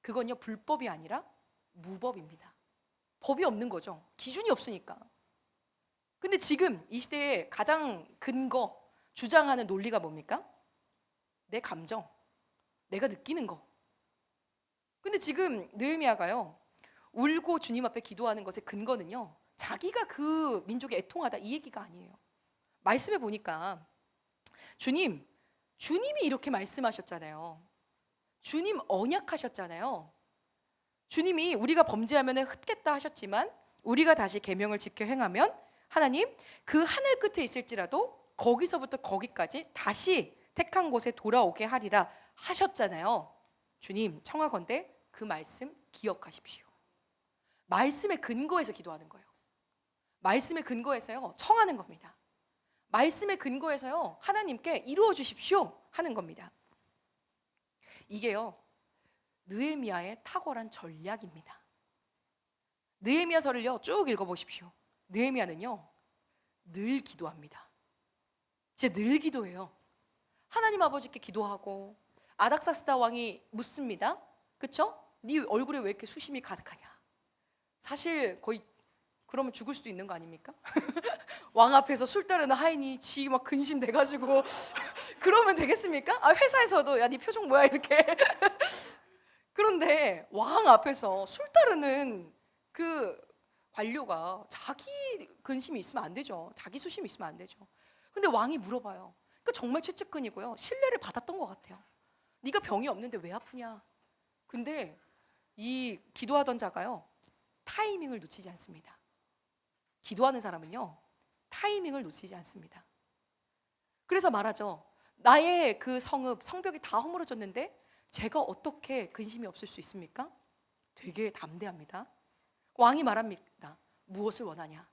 그건요, 불법이 아니라 무법입니다. 법이 없는 거죠. 기준이 없으니까. 근데 지금 이 시대에 가장 근거 주장하는 논리가 뭡니까? 내 감정, 내가 느끼는 거. 근데 지금 느헤미야가요, 울고 주님 앞에 기도하는 것의 근거는요, 자기가 그 민족에 애통하다 이 얘기가 아니에요. 말씀해 보니까 주님이 이렇게 말씀하셨잖아요. 주님 언약하셨잖아요. 주님이 우리가 범죄하면 흩겠다 하셨지만 우리가 다시 계명을 지켜 행하면 하나님 그 하늘 끝에 있을지라도 거기서부터 거기까지 다시 택한 곳에 돌아오게 하리라 하셨잖아요. 주님, 청하건대 그 말씀 기억하십시오. 말씀의 근거에서 기도하는 거예요. 말씀의 근거에서요, 청하는 겁니다. 말씀의 근거에서요, 하나님께 이루어 주십시오 하는 겁니다. 이게요, 느헤미야의 탁월한 전략입니다. 느헤미야서를요 쭉 읽어보십시오. 느헤미야는요 늘 기도합니다. 진짜 늘 기도해요. 하나님 아버지께 기도하고, 아닥사스다 왕이 묻습니다. 그쵸? 네 얼굴에 왜 이렇게 수심이 가득하냐? 사실 거의 그러면 죽을 수도 있는 거 아닙니까? 왕 앞에서 술 따르는 하인이 지 막 근심돼가지고 그러면 되겠습니까? 아, 회사에서도 야, 네 표정 뭐야 이렇게. 그런데 왕 앞에서 술 따르는 그 관료가 자기 근심이 있으면 안 되죠. 자기 수심이 있으면 안 되죠. 근데 왕이 물어봐요. 그러니까 정말 최측근이고요. 신뢰를 받았던 것 같아요. 네가 병이 없는데 왜 아프냐? 근데 이 기도하던 자가요, 타이밍을 놓치지 않습니다. 기도하는 사람은요, 타이밍을 놓치지 않습니다. 그래서 말하죠. 나의 그 성벽이 다 허물어졌는데 제가 어떻게 근심이 없을 수 있습니까? 되게 담대합니다. 왕이 말합니다. 무엇을 원하냐?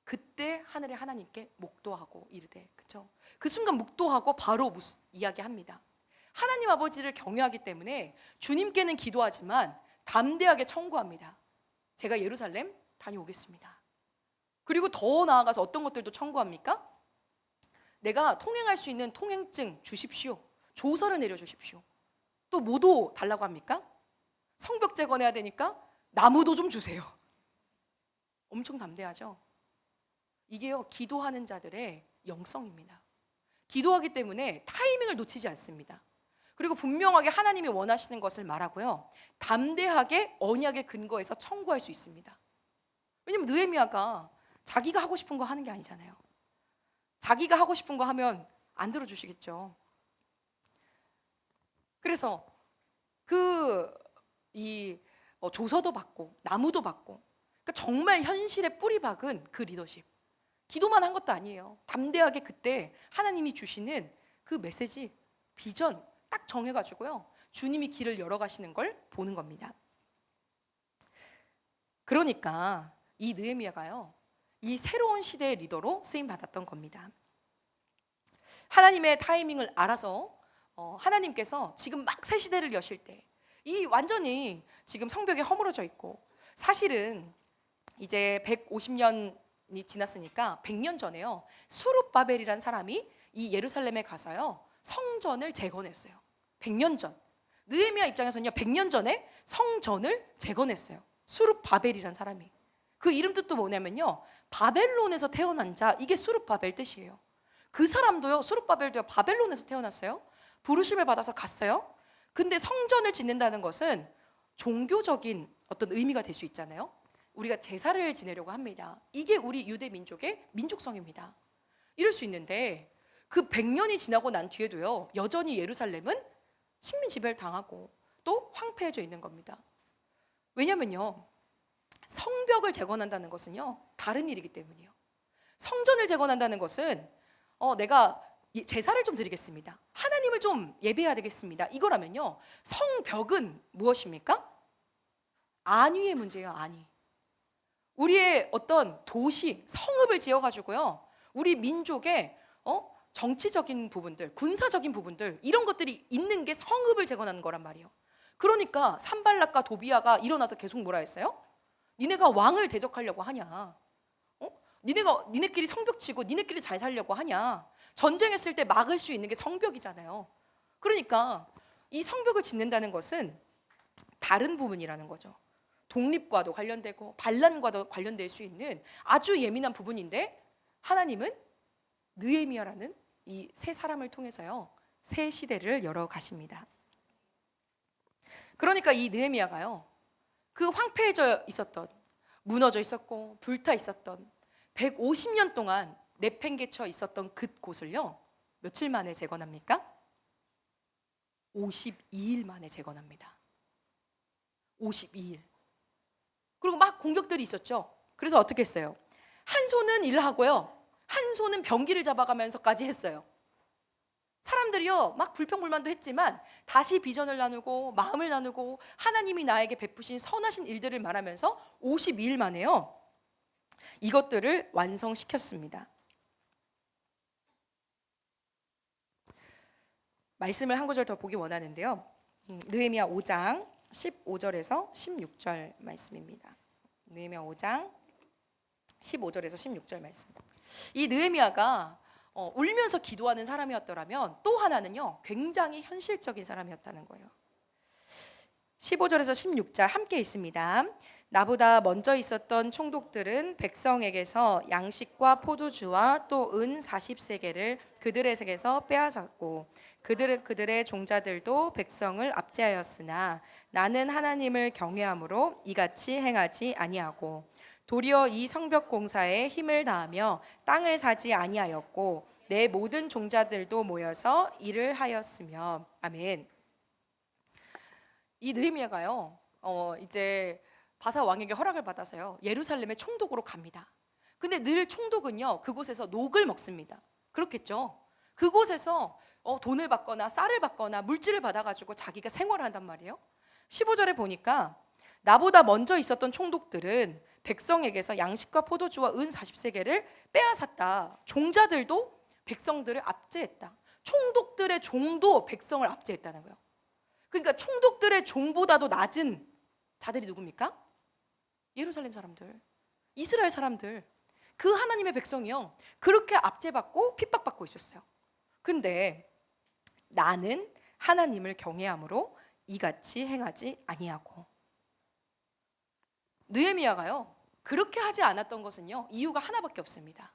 그때 하늘의 하나님께 목도하고 이르되, 그렇죠? 그 순간 목도하고 바로 이야기합니다. 하나님 아버지를 경외하기 때문에 주님께는 기도하지만 담대하게 청구합니다. 제가 예루살렘 다녀오겠습니다. 그리고 더 나아가서 어떤 것들도 청구합니까? 내가 통행할 수 있는 통행증 주십시오. 조서를 내려주십시오. 또 뭐도 달라고 합니까? 성벽 재건해야 되니까 나무도 좀 주세요. 엄청 담대하죠? 이게요, 기도하는 자들의 영성입니다. 기도하기 때문에 타이밍을 놓치지 않습니다. 그리고 분명하게 하나님이 원하시는 것을 말하고요, 담대하게 언약의 근거에서 청구할 수 있습니다. 왜냐면 느헤미야가 자기가 하고 싶은 거 하는 게 아니잖아요. 자기가 하고 싶은 거 하면 안 들어주시겠죠. 그래서 조서도 받고 나무도 받고, 그러니까 정말 현실에 뿌리 박은 그 리더십. 기도만 한 것도 아니에요. 담대하게 그때 하나님이 주시는 그 메시지, 비전 딱 정해가지고요, 주님이 길을 열어가시는 걸 보는 겁니다. 그러니까 이 느헤미야가요, 이 새로운 시대의 리더로 쓰임 받았던 겁니다. 하나님의 타이밍을 알아서 하나님께서 지금 막 새 시대를 여실 때, 이 완전히 지금 성벽이 허물어져 있고, 사실은 이제 150년이 지났으니까 100년 전에요, 수룹바벨이라는 사람이 이 예루살렘에 가서요, 성전을 재건했어요. 100년 전. 느헤미야 입장에서는요, 100년 전에 성전을 재건했어요. 수룹바벨이라는 사람이. 그 이름 뜻도 뭐냐면요, 바벨론에서 태어난 자, 이게 수룹바벨 뜻이에요. 그 사람도요, 수룹바벨도요, 바벨론에서 태어났어요. 부르심을 받아서 갔어요. 근데 성전을 짓는다는 것은 종교적인 어떤 의미가 될 수 있잖아요. 우리가 제사를 지내려고 합니다. 이게 우리 유대 민족의 민족성입니다. 이럴 수 있는데 그 100년이 지나고 난 뒤에도요, 여전히 예루살렘은 식민 지배를 당하고 또 황폐해져 있는 겁니다. 왜냐면요, 성벽을 재건한다는 것은요, 다른 일이기 때문이에요. 성전을 재건한다는 것은 내가 제사를 좀 드리겠습니다, 하나님을 좀 예배해야 되겠습니다, 이거라면요, 성벽은 무엇입니까? 안위의 문제예요. 안위. 우리의 어떤 도시, 성읍을 지어가지고요, 우리 민족의 정치적인 부분들, 군사적인 부분들, 이런 것들이 있는 게 성읍을 재건하는 거란 말이에요. 그러니까 산발락과 도비아가 일어나서 계속 뭐라 했어요? 니네가 왕을 대적하려고 하냐? 니네끼리 성벽 치고 니네끼리 잘 살려고 하냐? 전쟁했을 때 막을 수 있는 게 성벽이잖아요. 그러니까 이 성벽을 짓는다는 것은 다른 부분이라는 거죠. 독립과도 관련되고 반란과도 관련될 수 있는 아주 예민한 부분인데, 하나님은 느헤미야라는 이 세 사람을 통해서요, 새 시대를 열어 가십니다. 그러니까 이 느헤미야가요, 그 황폐해져 있었던, 무너져 있었고 불타 있었던 150년 동안 내팽개쳐 있었던 그곳을요, 며칠 만에 재건합니까? 52일 만에 재건합니다. 52일. 그리고 막 공격들이 있었죠. 그래서 어떻게 했어요? 한 손은 일하고요, 한 손은 병기를 잡아가면서까지 했어요. 사람들이요, 막 불평불만도 했지만 다시 비전을 나누고 마음을 나누고 하나님이 나에게 베푸신 선하신 일들을 말하면서 52일 만에요, 이것들을 완성시켰습니다. 말씀을 한 구절 더 보기 원하는데요, 느헤미야 5장 15절에서 16절 말씀입니다. 느헤미야 5장 15절에서 16절 말씀. 이 느헤미야가 울면서 기도하는 사람이었더라면 또 하나는요, 굉장히 현실적인 사람이었다는 거예요. 15절에서 16절 함께 있습니다. 나보다 먼저 있었던 총독들은 백성에게서 양식과 포도주와 또 은 40세겔을 그들에게서 빼앗았고 그들의 종자들도 백성을 압제하였으나 나는 하나님을 경외함으로 이같이 행하지 아니하고 도리어 이 성벽 공사에 힘을 다하며 땅을 사지 아니하였고 내 모든 종자들도 모여서 일을 하였으며. 아멘. 이 느헤미야가요, 이제 바사 왕에게 허락을 받아서요 예루살렘의 총독으로 갑니다. 근데 늘 총독은요 그곳에서 녹을 먹습니다. 그렇겠죠. 그곳에서 돈을 받거나 쌀을 받거나 물질을 받아가지고 자기가 생활을 한단 말이에요. 15절에 보니까 나보다 먼저 있었던 총독들은 백성에게서 양식과 포도주와 은 40세겔을 빼앗았다. 종자들도 백성들을 압제했다. 총독들의 종도 백성을 압제했다는 거예요. 그러니까 총독들의 종보다도 낮은 자들이 누굽니까? 예루살렘 사람들, 이스라엘 사람들, 그 하나님의 백성이요 그렇게 압제받고 핍박받고 있었어요. 근데 나는 하나님을 경외함으로 이같이 행하지 아니하고. 느헤미야가요 그렇게 하지 않았던 것은요 이유가 하나밖에 없습니다.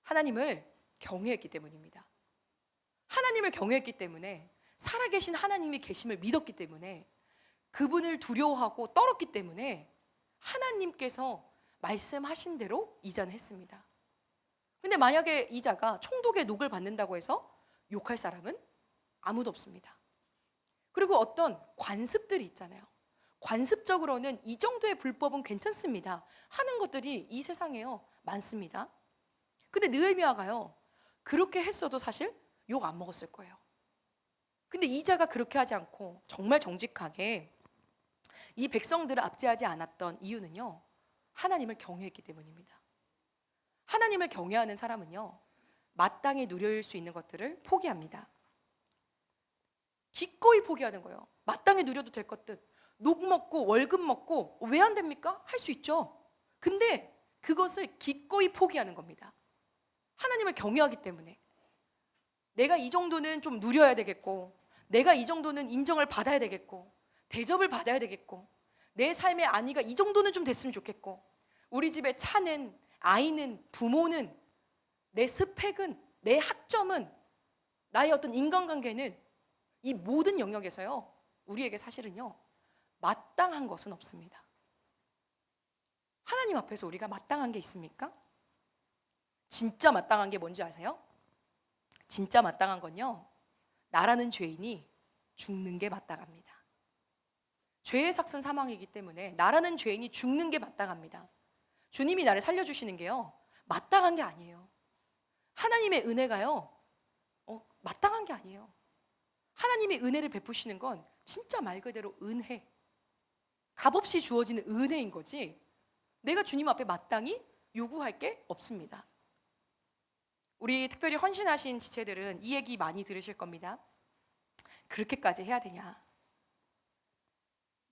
하나님을 경외했기 때문입니다. 하나님을 경외했기 때문에, 살아계신 하나님이 계심을 믿었기 때문에, 그분을 두려워하고 떨었기 때문에 하나님께서 말씀하신 대로 이자는 했습니다. 근데 만약에 이자가 총독의 녹을 받는다고 해서 욕할 사람은 아무도 없습니다. 그리고 어떤 관습들이 있잖아요. 관습적으로는 이 정도의 불법은 괜찮습니다 하는 것들이 이 세상에요 많습니다. 근데 느헤미야가요 그렇게 했어도 사실 욕 안 먹었을 거예요. 근데 이자가 그렇게 하지 않고 정말 정직하게 이 백성들을 압제하지 않았던 이유는요 하나님을 경외했기 때문입니다. 하나님을 경외하는 사람은요 마땅히 누릴 수 있는 것들을 포기합니다. 기꺼이 포기하는 거예요. 마땅히 누려도 될 것들, 녹 먹고 월급 먹고 왜 안 됩니까? 할 수 있죠. 근데 그것을 기꺼이 포기하는 겁니다. 하나님을 경외하기 때문에. 내가 이 정도는 좀 누려야 되겠고, 내가 이 정도는 인정을 받아야 되겠고, 대접을 받아야 되겠고, 내 삶의 안위가 이 정도는 좀 됐으면 좋겠고, 우리 집에 차는, 아이는, 부모는, 내 스펙은, 내 학점은, 나의 어떤 인간관계는, 이 모든 영역에서요 우리에게 사실은요 마땅한 것은 없습니다. 하나님 앞에서 우리가 마땅한 게 있습니까? 진짜 마땅한 게 뭔지 아세요? 진짜 마땅한 건요 나라는 죄인이 죽는 게 마땅합니다. 죄의 삭은 사망이기 때문에 나라는 죄인이 죽는 게 마땅합니다. 주님이 나를 살려주시는 게요 마땅한 게 아니에요. 하나님의 은혜가요 마땅한 게 아니에요. 하나님이 은혜를 베푸시는 건 진짜 말 그대로 은혜, 값없이 주어지는 은혜인 거지 내가 주님 앞에 마땅히 요구할 게 없습니다. 우리 특별히 헌신하신 지체들은 이 얘기 많이 들으실 겁니다. 그렇게까지 해야 되냐?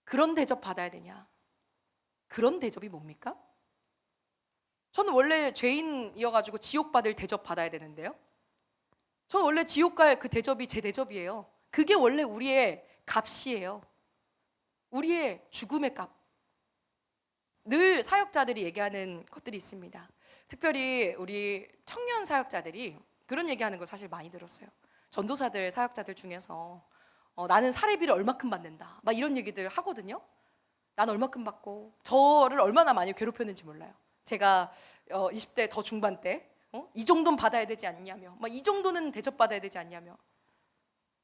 그런 대접 받아야 되냐? 그런 대접이 뭡니까? 저는 원래 죄인이어가지고 지옥 받을 대접 받아야 되는데요. 저는 원래 지옥 갈 그 대접이 제 대접이에요. 그게 원래 우리의 값이에요. 우리의 죽음의 값. 늘 사역자들이 얘기하는 것들이 있습니다. 특별히 우리 청년 사역자들이 그런 얘기하는 거 사실 많이 들었어요. 전도사들, 사역자들 중에서 나는 사례비를 얼마큼 받는다 막 이런 얘기들 하거든요. 난 얼마큼 받고 저를 얼마나 많이 괴롭혔는지 몰라요. 제가 20대 더 중반 때 이 정도는 받아야 되지 않냐며, 막 이 정도는 대접받아야 되지 않냐며.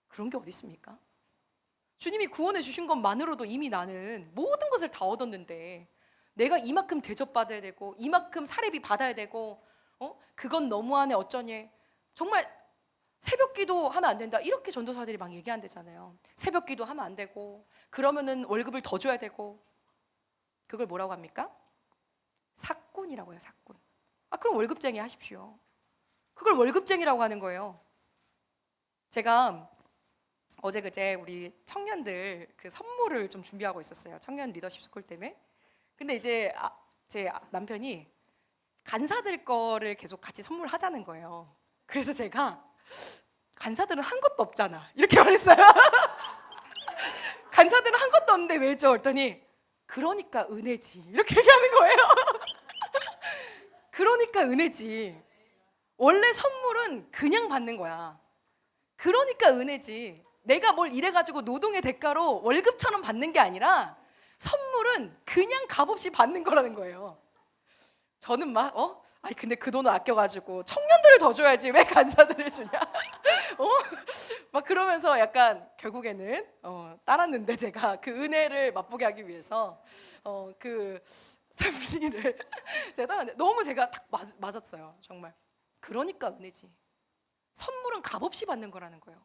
그런 게 어디 있습니까? 주님이 구원해 주신 것만으로도 이미 나는 모든 것을 다 얻었는데 내가 이만큼 대접받아야 되고 이만큼 사례비 받아야 되고 그건 너무하네 어쩌니. 정말 새벽기도 하면 안 된다 이렇게 전도사들이 막 얘기한대잖아요. 새벽기도 하면 안 되고 그러면은 월급을 더 줘야 되고. 그걸 뭐라고 합니까? 삭군이라고 해요. 삭군. 그럼 월급쟁이 하십시오. 그걸 월급쟁이라고 하는 거예요. 제가 어제 그제 우리 청년들 그 선물을 좀 준비하고 있었어요. 청년 리더십 스쿨 때문에. 근데 이제 제 남편이 간사들 거를 계속 같이 선물하자는 거예요. 그래서 제가 간사들은 한 것도 없잖아 이렇게 말했어요. 간사들은 한 것도 없는데 왜죠? 그랬더니 그러니까 은혜지. 이렇게 얘기하는 거예요. 그러니까 은혜지. 원래 선물은 그냥 받는 거야. 그러니까 은혜지. 내가 뭘 이래가지고 노동의 대가로 월급처럼 받는 게 아니라 선물은 그냥 값없이 받는 거라는 거예요. 저는 막 아니 근데 그 돈을 아껴가지고 청년들을 더 줘야지 왜 간사들을 주냐. 막 그러면서 약간 결국에는 따랐는데 제가 그 은혜를 맛보게 하기 위해서 그 선물을 제가 따랐는데 너무 제가 딱 맞았어요. 정말. 그러니까 은혜지. 선물은 값없이 받는 거라는 거예요.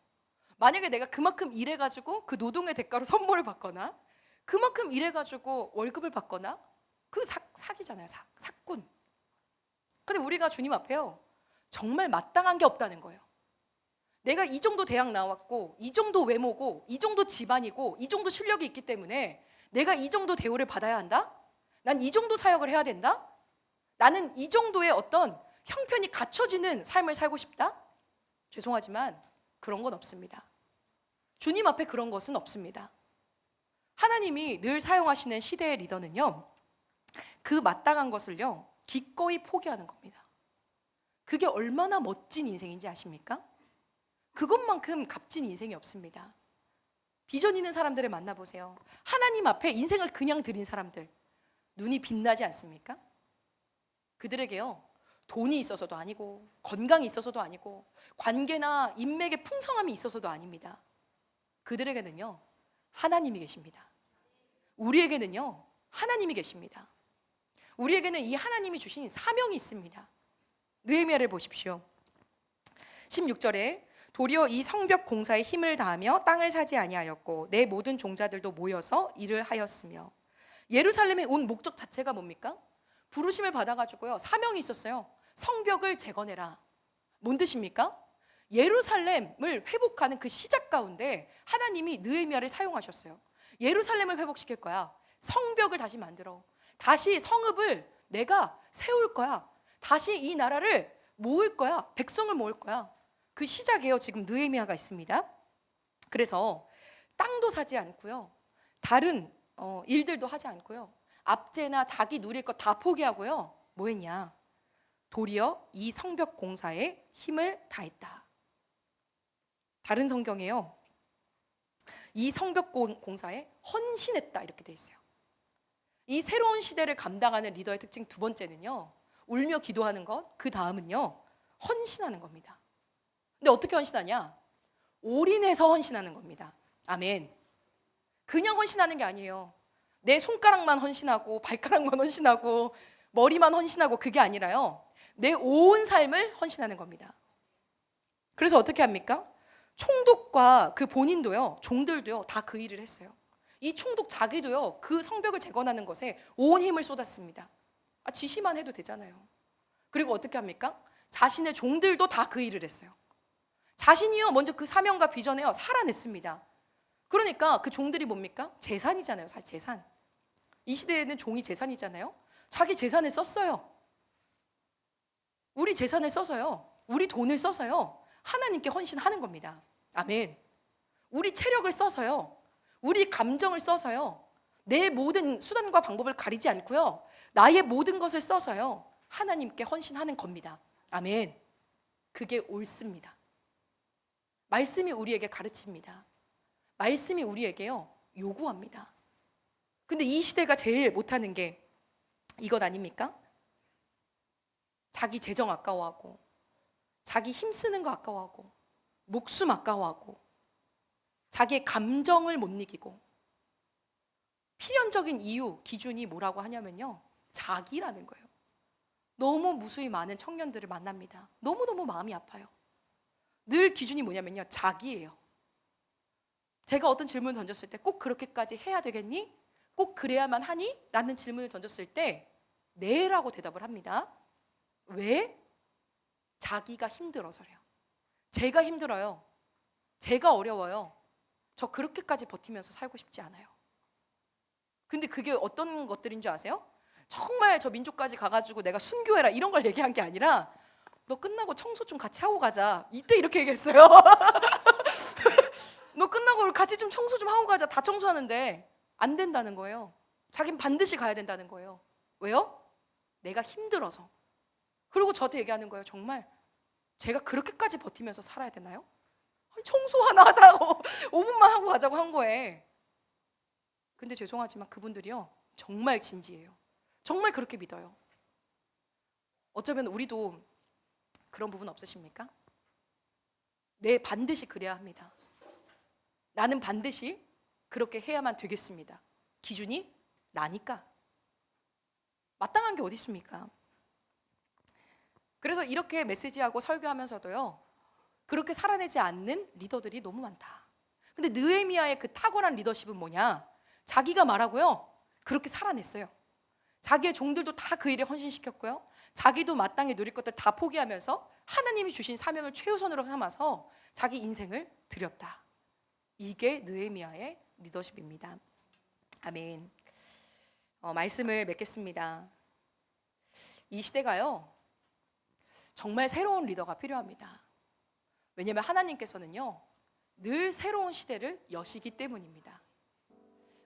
만약에 내가 그만큼 일해가지고 그 노동의 대가로 선물을 받거나 그만큼 일해가지고 월급을 받거나 그 사기잖아요. 사꾼. 근데 우리가 주님 앞에요 정말 마땅한 게 없다는 거예요. 내가 이 정도 대학 나왔고 이 정도 외모고 이 정도 집안이고 이 정도 실력이 있기 때문에 내가 이 정도 대우를 받아야 한다? 난 이 정도 사역을 해야 된다? 나는 이 정도의 어떤 형편이 갖춰지는 삶을 살고 싶다? 죄송하지만 그런 건 없습니다. 주님 앞에 그런 것은 없습니다. 하나님이 늘 사용하시는 시대의 리더는요 그 마땅한 것을요 기꺼이 포기하는 겁니다. 그게 얼마나 멋진 인생인지 아십니까? 그것만큼 값진 인생이 없습니다. 비전 있는 사람들을 만나보세요. 하나님 앞에 인생을 그냥 드린 사람들 눈이 빛나지 않습니까? 그들에게요 돈이 있어서도 아니고 건강이 있어서도 아니고 관계나 인맥의 풍성함이 있어서도 아닙니다. 그들에게는요 하나님이 계십니다. 우리에게는요 하나님이 계십니다. 우리에게는 이 하나님이 주신 사명이 있습니다. 느헤미야를 보십시오. 16절에 도리어 이 성벽 공사에 힘을 다하며 땅을 사지 아니하였고 내 모든 종자들도 모여서 일을 하였으며. 예루살렘에 온 목적 자체가 뭡니까? 부르심을 받아가지고요 사명이 있었어요. 성벽을 재건해라. 뭔 뜻입니까? 예루살렘을 회복하는 그 시작 가운데 하나님이 느헤미야를 사용하셨어요. 예루살렘을 회복시킬 거야. 성벽을 다시 만들어. 다시 성읍을 내가 세울 거야. 다시 이 나라를 모을 거야. 백성을 모을 거야. 그 시작이에요. 지금 느헤미야가 있습니다. 그래서 땅도 사지 않고요 다른 일들도 하지 않고요 압제나 자기 누릴 것 다 포기하고요 뭐 했냐? 도리어 이 성벽 공사에 힘을 다했다. 다른 성경에요 이 성벽 공사에 헌신했다 이렇게 돼 있어요. 이 새로운 시대를 감당하는 리더의 특징 두 번째는요 울며 기도하는 것, 그 다음은요 헌신하는 겁니다. 근데 어떻게 헌신하냐? 올인해서 헌신하는 겁니다. 아멘. 그냥 헌신하는 게 아니에요. 내 손가락만 헌신하고 발가락만 헌신하고 머리만 헌신하고 그게 아니라요 내 온 삶을 헌신하는 겁니다. 그래서 어떻게 합니까? 총독과 그 본인도요 종들도요 다 그 일을 했어요. 이 총독 자기도요 그 성벽을 재건하는 것에 온 힘을 쏟았습니다. 지시만 해도 되잖아요. 그리고 어떻게 합니까? 자신의 종들도 다 그 일을 했어요. 자신이요 먼저 그 사명과 비전에요 살아냈습니다. 그러니까 그 종들이 뭡니까? 재산이잖아요. 사실 재산. 이 시대에는 종이 재산이잖아요. 자기 재산을 썼어요. 우리 재산을 써서요 우리 돈을 써서요 하나님께 헌신하는 겁니다. 아멘. 우리 체력을 써서요 우리 감정을 써서요 내 모든 수단과 방법을 가리지 않고요 나의 모든 것을 써서요 하나님께 헌신하는 겁니다. 아멘. 그게 옳습니다. 말씀이 우리에게 가르칩니다. 말씀이 우리에게요 요구합니다. 근데 이 시대가 제일 못하는 게 이것 아닙니까? 자기 재정 아까워하고 자기 힘쓰는 거 아까워하고 목숨 아까워하고 자기의 감정을 못 이기고 필연적인 이유, 기준이 뭐라고 하냐면요 자기라는 거예요. 너무 무수히 많은 청년들을 만납니다. 너무너무 마음이 아파요. 늘 기준이 뭐냐면요 자기예요. 제가 어떤 질문을 던졌을 때 꼭 그렇게까지 해야 되겠니? 꼭 그래야만 하니? 라는 질문을 던졌을 때 네 라고 대답을 합니다. 왜? 자기가 힘들어서래요. 제가 힘들어요. 제가 어려워요. 저 그렇게까지 버티면서 살고 싶지 않아요. 근데 그게 어떤 것들인 줄 아세요? 정말 저 민족까지 가가지고 내가 순교해라 이런 걸 얘기한 게 아니라 너 끝나고 청소 좀 같이 하고 가자. 이때 이렇게 얘기했어요. 너 끝나고 같이 좀 청소 좀 하고 가자. 다 청소하는데 안 된다는 거예요. 자기는 반드시 가야 된다는 거예요. 왜요? 내가 힘들어서. 그리고 저한테 얘기하는 거예요. 정말 제가 그렇게까지 버티면서 살아야 되나요? 아니, 청소 하나 하자고 5분만 하고 가자고 한 거예요. 근데 죄송하지만 그분들이요, 정말 진지해요. 정말 그렇게 믿어요. 어쩌면 우리도 그런 부분 없으십니까? 네, 반드시 그래야 합니다. 나는 반드시 그렇게 해야만 되겠습니다. 기준이 나니까. 마땅한 게 어디 있습니까? 그래서 이렇게 메시지하고 설교하면서도요, 그렇게 살아내지 않는 리더들이 너무 많다. 근데 느헤미야의 그 탁월한 리더십은 뭐냐? 자기가 말하고요, 그렇게 살아냈어요. 자기의 종들도 다 그 일에 헌신시켰고요, 자기도 마땅히 누릴 것들 다 포기하면서 하나님이 주신 사명을 최우선으로 삼아서 자기 인생을 드렸다. 이게 느헤미야의 리더십입니다. 아멘. 말씀을 맺겠습니다. 이 시대가요, 정말 새로운 리더가 필요합니다. 왜냐하면 하나님께서는요, 늘 새로운 시대를 여시기 때문입니다.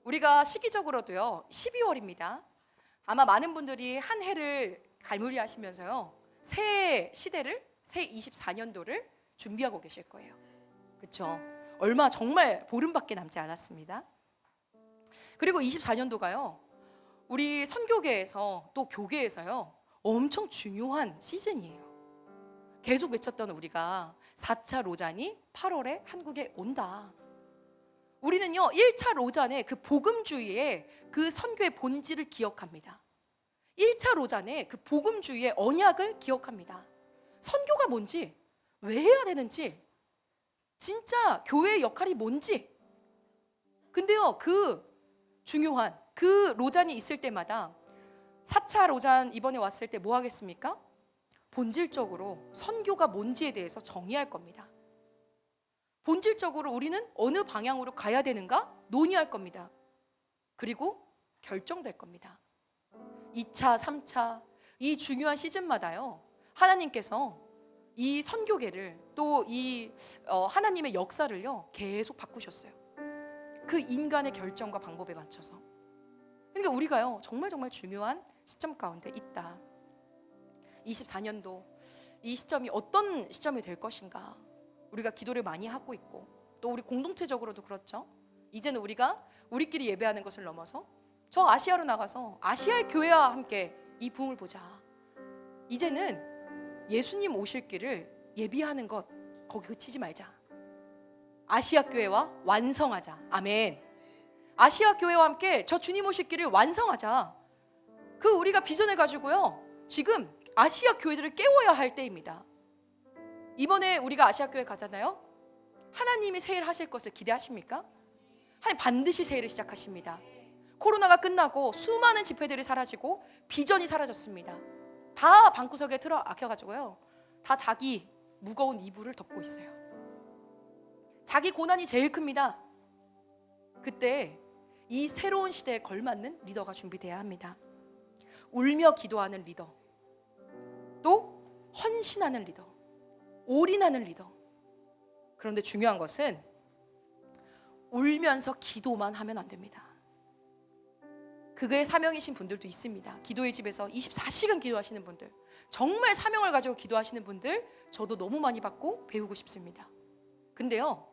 우리가 시기적으로도요, 12월입니다. 아마 많은 분들이 한 해를 갈무리하시면서요, 새 시대를, 새 24년도를 준비하고 계실 거예요. 그렇죠? 얼마, 정말 보름밖에 남지 않았습니다. 그리고 24년도가요, 우리 선교계에서 또 교계에서요, 엄청 중요한 시즌이에요. 계속 외쳤던 우리가 4차 로잔이 8월에 한국에 온다. 우리는요, 1차 로잔의 그 복음주의의 그 선교의 본질을 기억합니다. 1차 로잔의 그 복음주의의 언약을 기억합니다. 선교가 뭔지, 왜 해야 되는지, 진짜 교회의 역할이 뭔지. 근데요, 그 중요한 그 로잔이 있을 때마다 4차 로잔 이번에 왔을 때 뭐 하겠습니까? 본질적으로 선교가 뭔지에 대해서 정의할 겁니다. 본질적으로 우리는 어느 방향으로 가야 되는가 논의할 겁니다. 그리고 결정될 겁니다. 2차, 3차 이 중요한 시즌마다요, 하나님께서 이 선교계를 또 이 하나님의 역사를요, 계속 바꾸셨어요. 그 인간의 결정과 방법에 맞춰서. 그러니까 우리가요, 정말 중요한 시점 가운데 있다. 24년도 이 시점이 어떤 시점이 될 것인가, 우리가 기도를 많이 하고 있고, 또 우리 공동체적으로도 그렇죠. 이제는 우리가 우리끼리 예배하는 것을 넘어서 저 아시아로 나가서 아시아의 교회와 함께 이 부흥을 보자. 이제는 예수님 오실 길을 예비하는 것, 거기 그치지 말자. 아시아 교회와 완성하자. 아멘. 아시아 교회와 함께 저 주님 오실 길을 완성하자. 그 우리가 비전을 가지고요, 지금 아시아 교회들을 깨워야 할 때입니다. 이번에 우리가 아시아 교회 가잖아요. 하나님이 새 일 하실 것을 기대하십니까? 하나님 반드시 새 일을 시작하십니다. 코로나가 끝나고 수많은 집회들이 사라지고 비전이 사라졌습니다. 다 방구석에 틀어박혀가지고요, 다 자기 무거운 이불을 덮고 있어요. 자기 고난이 제일 큽니다. 그때 이 새로운 시대에 걸맞는 리더가 준비돼야 합니다. 울며 기도하는 리더, 또 헌신하는 리더, 올인하는 리더. 그런데 중요한 것은 울면서 기도만 하면 안 됩니다. 그게 사명이신 분들도 있습니다. 기도의 집에서 24시간 기도하시는 분들, 정말 사명을 가지고 기도하시는 분들, 저도 너무 많이 받고 배우고 싶습니다. 근데요,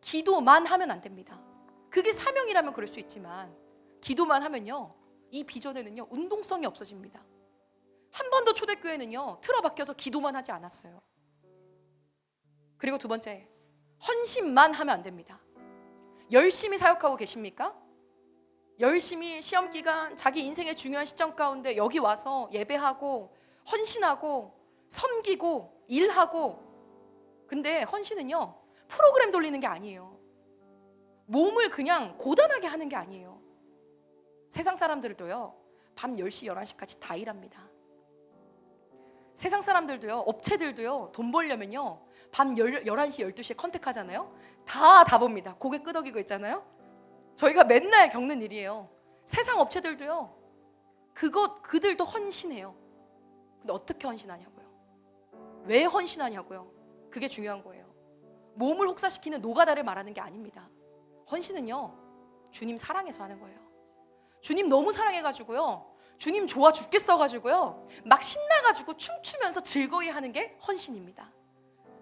기도만 하면 안 됩니다. 그게 사명이라면 그럴 수 있지만 기도만 하면요, 이 비전에는요, 운동성이 없어집니다. 한 번도 초대교회는요, 틀어박혀서 기도만 하지 않았어요. 그리고 두 번째, 헌신만 하면 안 됩니다. 열심히 사역하고 계십니까? 열심히 시험기간, 자기 인생의 중요한 시점 가운데 여기 와서 예배하고 헌신하고 섬기고 일하고. 근데 헌신은요, 프로그램 돌리는 게 아니에요. 몸을 그냥 고단하게 하는 게 아니에요. 세상 사람들도요, 밤 10시, 11시까지 다 일합니다. 세상 사람들도요, 업체들도요, 돈 벌려면요, 밤 11시, 12시에 컨택하잖아요. 다 봅니다. 고개 끄덕이고 있잖아요. 저희가 맨날 겪는 일이에요. 세상 업체들도요, 그들도 헌신해요. 근데 어떻게 헌신하냐고요? 왜 헌신하냐고요? 그게 중요한 거예요. 몸을 혹사시키는 노가다를 말하는 게 아닙니다. 헌신은요, 주님 사랑해서 하는 거예요. 주님 너무 사랑해가지고요, 주님 좋아 죽겠어가지고요, 막 신나가지고 춤추면서 즐거이 하는 게 헌신입니다.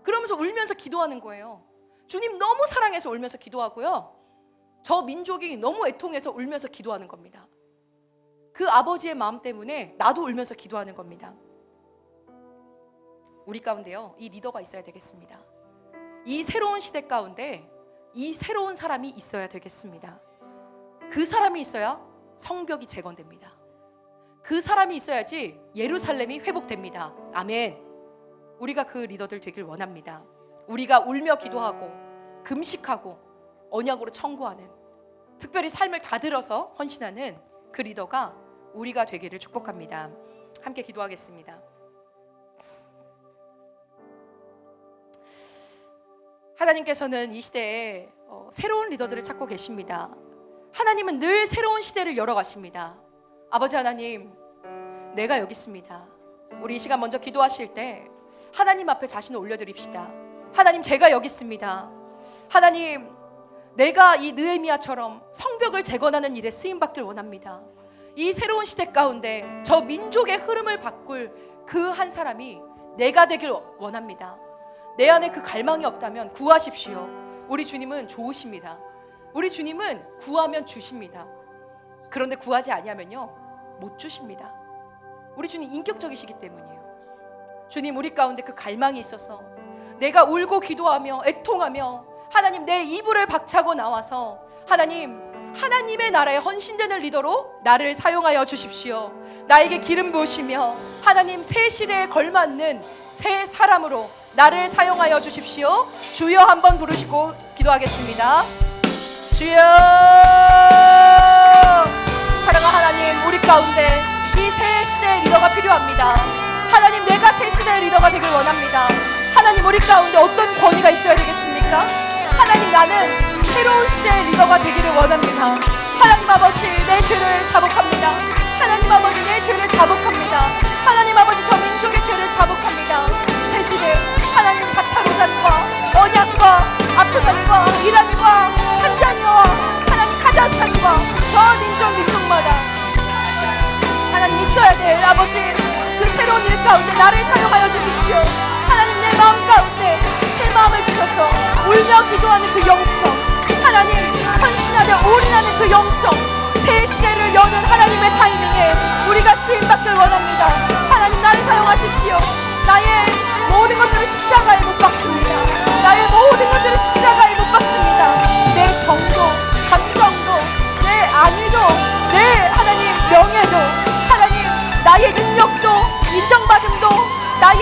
그러면서 울면서 기도하는 거예요. 주님 너무 사랑해서 울면서 기도하고요, 저 민족이 너무 애통해서 울면서 기도하는 겁니다. 그 아버지의 마음 때문에 나도 울면서 기도하는 겁니다. 우리 가운데요, 이 리더가 있어야 되겠습니다. 이 새로운 시대 가운데 이 새로운 사람이 있어야 되겠습니다. 그 사람이 있어야 성벽이 재건됩니다. 그 사람이 있어야지 예루살렘이 회복됩니다. 아멘. 우리가 그 리더들 되길 원합니다. 우리가 울며 기도하고 금식하고 언약으로 청구하는, 특별히 삶을 다 들어서 헌신하는 그 리더가 우리가 되기를 축복합니다. 함께 기도하겠습니다. 하나님께서는 이 시대에 새로운 리더들을 찾고 계십니다. 하나님은 늘 새로운 시대를 열어가십니다. 아버지 하나님, 내가 여기 있습니다. 우리 이 시간 먼저 기도하실 때 하나님 앞에 자신을 올려드립시다. 하나님, 제가 여기 있습니다. 하나님, 내가 이 느헤미야처럼 성벽을 재건하는 일에 쓰임받길 원합니다. 이 새로운 시대 가운데 저 민족의 흐름을 바꿀 그 한 사람이 내가 되길 원합니다. 내 안에 그 갈망이 없다면 구하십시오. 우리 주님은 좋으십니다. 우리 주님은 구하면 주십니다. 그런데 구하지 아니하면요, 못 주십니다. 우리 주님 인격적이시기 때문이에요. 주님, 우리 가운데 그 갈망이 있어서 내가 울고 기도하며 애통하며 하나님 내 이불을 박차고 나와서 하나님, 하나님의 나라에 헌신되는 리더로 나를 사용하여 주십시오. 나에게 기름 부으시며 하나님 새 시대에 걸맞는 새 사람으로 나를 사용하여 주십시오. 주여 한번 부르시고 기도하겠습니다. 주여. 사랑하는 하나님, 우리 가운데 이 새 시대의 리더가 필요합니다. 하나님, 내가 새 시대의 리더가 되길 원합니다. 하나님, 우리 가운데 어떤 권위가 있어야 되겠습니까? 하나님, 나는 새로운 시대의 리더가 되기를 원합니다. 하나님 아버지, 내 죄를 자복합니다. 하나님 아버지, 내 죄를 자복합니다. 하나님 아버지, 저 민족의 죄를 자복합니다. 새 시대 하나님 4차 로잔과 언약과 아프간과 이란과 탄자니아와 하나님 카자흐스탄과 저 민족마다 하나님 있어야 될 아버지 그 새로운 일 가운데 나를 사용하여 주십시오. 하나님, 내 마음 가운데 새 마음을 주셔서 울며 기도하는 그 영성, 하나님 헌신하며 올인하는 그 영성, 새 시대를 여는 하나님의 타이밍에 우리가 쓰임받길 원합니다. 하나님, 나를 사용하십시오. 나의 모든 것들을 십자가에 못 박습니다. 나의 모든 것들을 십자가에 못 박습니다. 내 정도, 감정도, 내 안위도, 내 하나님 명예도, 하나님 나의 능력도, 인정받음도, 나의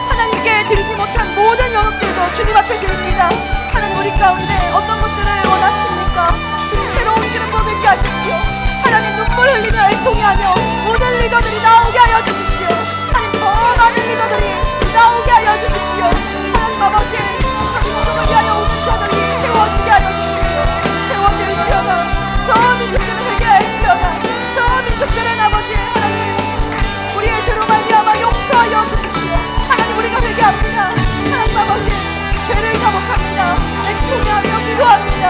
하나님께 드리지 못한 모든 연합들도 주님 앞에 드립니다. 하나님, 우리 가운데 어떤 것들을 원하십니까? 주님, 새로운 기름 부음을 하십시오. 하나님, 눈물 흘리며 애통해하며 모든 리더들이 나오게 하여 주십시오. 하나님, 더 많은 리더들이 나오게 하여 주십시오. 하나님 아버지, 민족을 위하여 오는 자들이 세워지게 하여 주십시오. 세워질지어다. 저 민족들은 회개할지어다. 저 민족들은 아버지 하나님 우리의 죄로 말미암아 용서하여 주십시오. 하나님, 우리가 회개합니다. 하나님 아버지, 죄를 자복합니다. 애통해하며 기도합니다.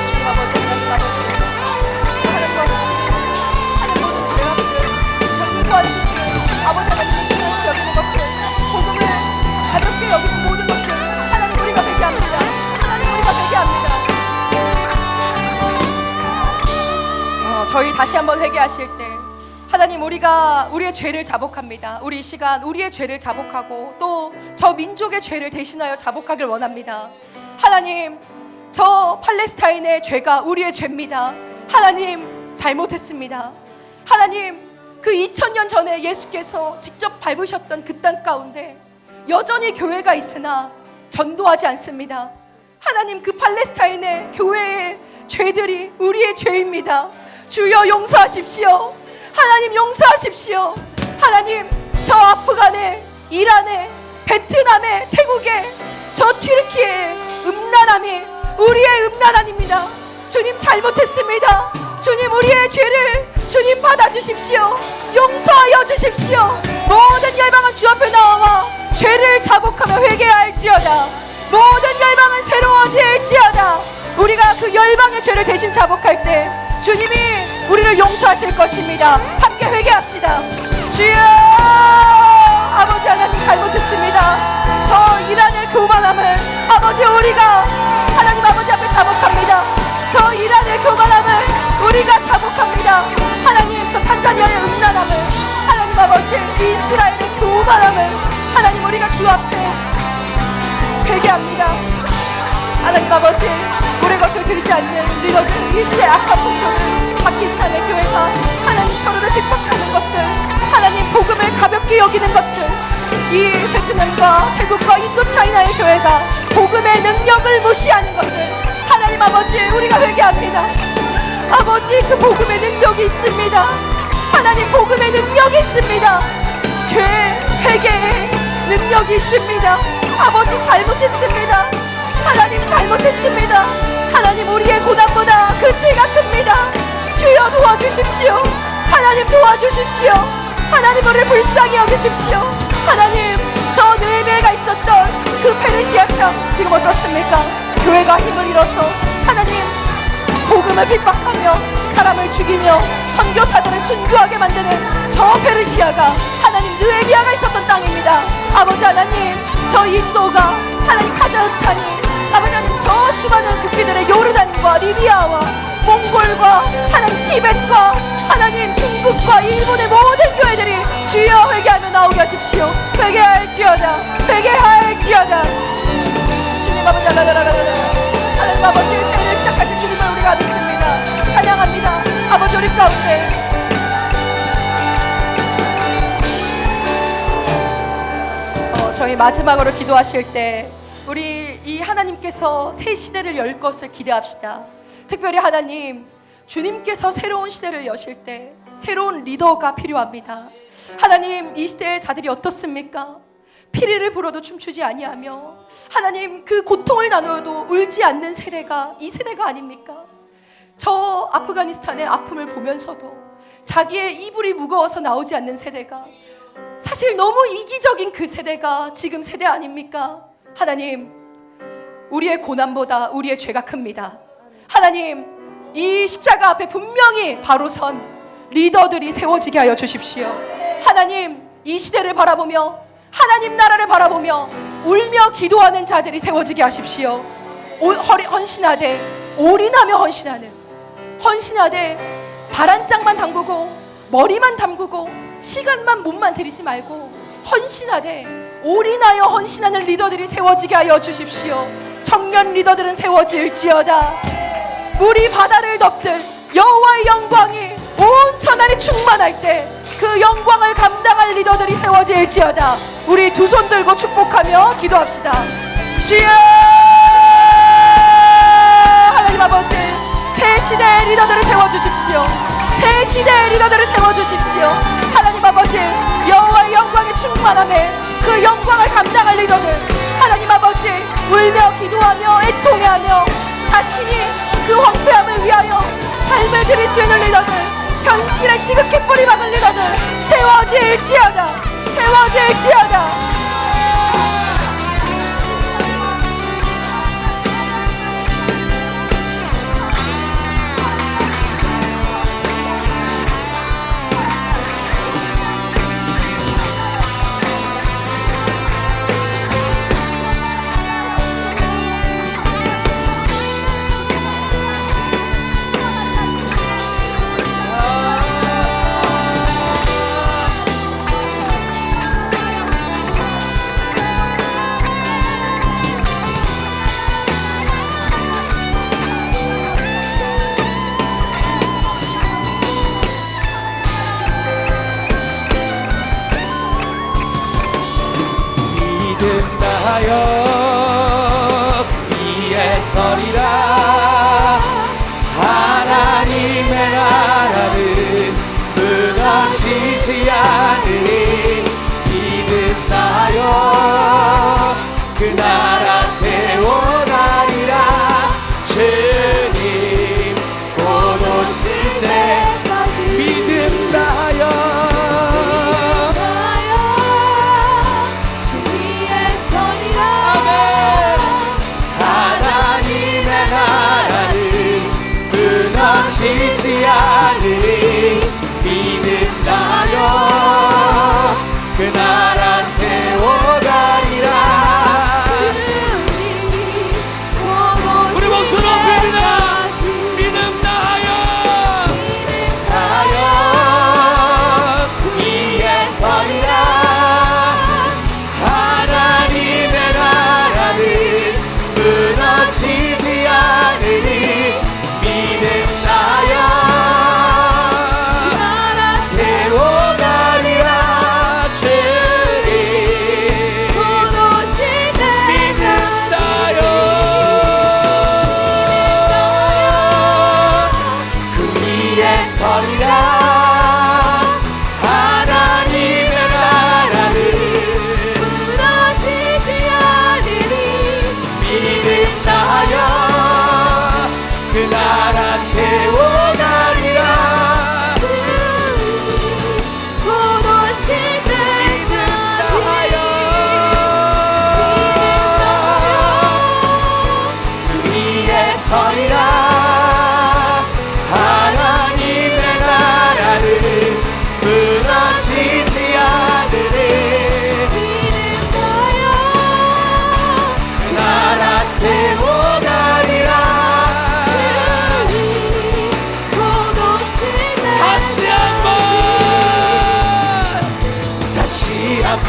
주님 아버지, 하나님 아버지, 하나님 없이 하나님 모든 죄악들, 결국과 짓들, 아버지 하나님의 중요시 여기는 것들, 복음을 가볍게 여기는 모든 것들, 하나님 우리가 회개합니다. 하나님, 우리가 회개합니다. 저희 다시 한번 회개하실 때 하나님, 우리가 우리의 죄를 자복합니다. 우리 이 시간 우리의 죄를 자복하고 또 저 민족의 죄를 대신하여 자복하길 원합니다. 하나님, 저 팔레스타인의 죄가 우리의 죄입니다. 하나님, 잘못했습니다. 하나님, 그 2000년 전에 예수께서 직접 밟으셨던 그 땅 가운데 여전히 교회가 있으나 전도하지 않습니다. 하나님, 그 팔레스타인의 교회의 죄들이 우리의 죄입니다. 주여 용서하십시오. 하나님, 용서하십시오. 하나님, 저 아프간에, 이란에, 베트남에, 태국에, 저 튀르키예의 음란함이 우리의 음란함입니다. 주님, 잘못했습니다. 주님, 우리의 죄를 주님 받아주십시오. 용서하여 주십시오. 모든 열방은 주 앞에 나와 죄를 자복하며 회개할지어다. 모든 열방은 새로워질지어다. 우리가 그 열방의 죄를 대신 자복할 때 주님이 우리를 용서하실 것입니다. 함께 회개합시다. 주여, 아버지 하나님 잘못했습니다. 저 이란의 교만함을 아버지 우리가 하나님 아버지 앞에 자복합니다. 저 이란의 교만함을 우리가 자복합니다. 하나님, 저 탄자니아의 음란함을 하나님 아버지 이스라엘의 교만함을 하나님 우리가 주 앞에 회개합니다. 하나님 아버지, 우리의 것을 드리지 않는 리더들, 이 시대의 악한 폭도들, 파키스탄의 교회가 하나님 서로를 핍박하는 것들, 하나님 복음을 가볍게 여기는 것들, 이 베트남과 태국과 인도 차이나의 교회가 복음의 능력을 무시하는 것들, 하나님 아버지 우리가 회개합니다. 아버지, 그 복음의 능력이 있습니다. 하나님, 복음의 능력이 있습니다. 죄 회개의 능력이 있습니다. 아버지, 잘못했습니다. 하나님, 잘못했습니다. 하나님, 우리의 고난보다 그 죄가 큽니다. 주여 도와주십시오. 하나님, 도와주십시오. 하나님, 우리를 불쌍히 여기십시오. 하나님, 저 느헤미야가 있었던 그 페르시아 참 지금 어떻습니까? 교회가 힘을 잃어서 하나님 복음을 핍박하며 사람을 죽이며 선교사들을 순교하게 만드는 저 페르시아가 하나님 느헤미야가 있었던 땅입니다. 아버지 하나님, 저 인도가 하나님 카자흐스탄이 아버지 하나님 저 수많은 국기들의 요르단과 리비아와 몽골과 하나님 티벳과 하나님 중국과 일본의 모든 교회들이 주여 회개하며 나오게 하십시오. 회개할지어다, 회개할지어다. 주님 아버지, 하나님 아버지, 새해를 시작하실 주님을 우리가 믿습니다. 찬양합니다. 아버지, 우리 가운데 저희 마지막으로 기도하실 때 우리 이 하나님께서 새 시대를 열 것을 기대합시다. 특별히 하나님, 주님께서 새로운 시대를 여실 때 새로운 리더가 필요합니다. 하나님, 이 시대의 자들이 어떻습니까? 피리를 불어도 춤추지 아니하며 하나님 그 고통을 나누어도 울지 않는 세대가 이 세대가 아닙니까? 저 아프가니스탄의 아픔을 보면서도 자기의 이불이 무거워서 나오지 않는 세대가, 사실 너무 이기적인 그 세대가 지금 세대 아닙니까? 하나님, 우리의 고난보다 우리의 죄가 큽니다. 하나님, 이 십자가 앞에 분명히 바로 선 리더들이 세워지게 하여 주십시오. 하나님, 이 시대를 바라보며 하나님 나라를 바라보며 울며 기도하는 자들이 세워지게 하십시오. 헌신하되 올인하며 헌신하되 발 한 짝만 담그고 머리만 담그고 시간만 몸만 들이지 말고 헌신하되 올인하여 헌신하는 리더들이 세워지게 하여 주십시오. 청년 리더들은 세워질지어다. 물이 바다를 덮듯 여호와의 영광이 온 천하에 충만할 때 그 영광을 감당할 리더들이 세워질지어다. 우리 두 손 들고 축복하며 기도합시다. 주여, 하나님 아버지, 새 시대의 리더들을 세워주십시오. 새 시대의 리더들을 세워주십시오. 하나님 아버지, 여호와의 영광의 충만함에 그 영광을 감당할 리더들, 하나님 아버지, 울며 기도하며 애통해하며 자신이 그 황폐함을 위하여 삶을 드릴 수 있는 리더들, 현실에 지극히 뿌리 박은 리더들 세워질지어다. 세워질지어다. 믿음나여 위에 서리라. 하나님의 나라는 무너지지 않으니 믿음나여 그 나라 세워가리라. 주님 곧 오실 때까지 믿음나여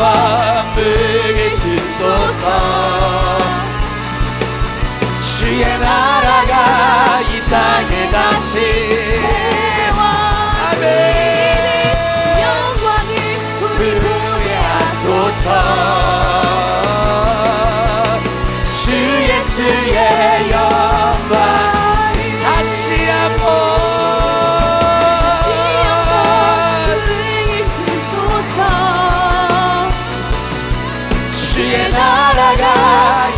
만물을 주소서. 주의 나라가 이 땅에 다시 아멘. 영광을 우리 보게 하소서. 주 예수의 영광 다시 한번 주의 나라가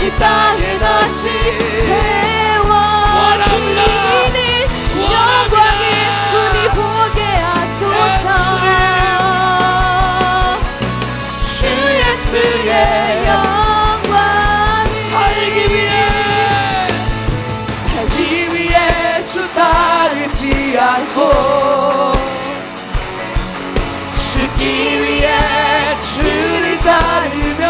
이 땅에 다시 원합니다. 영광을 우리 보게 하소서. 주 예수의 영광 살기 위해 주 따르지 않고 죽기 위해 주를 따르며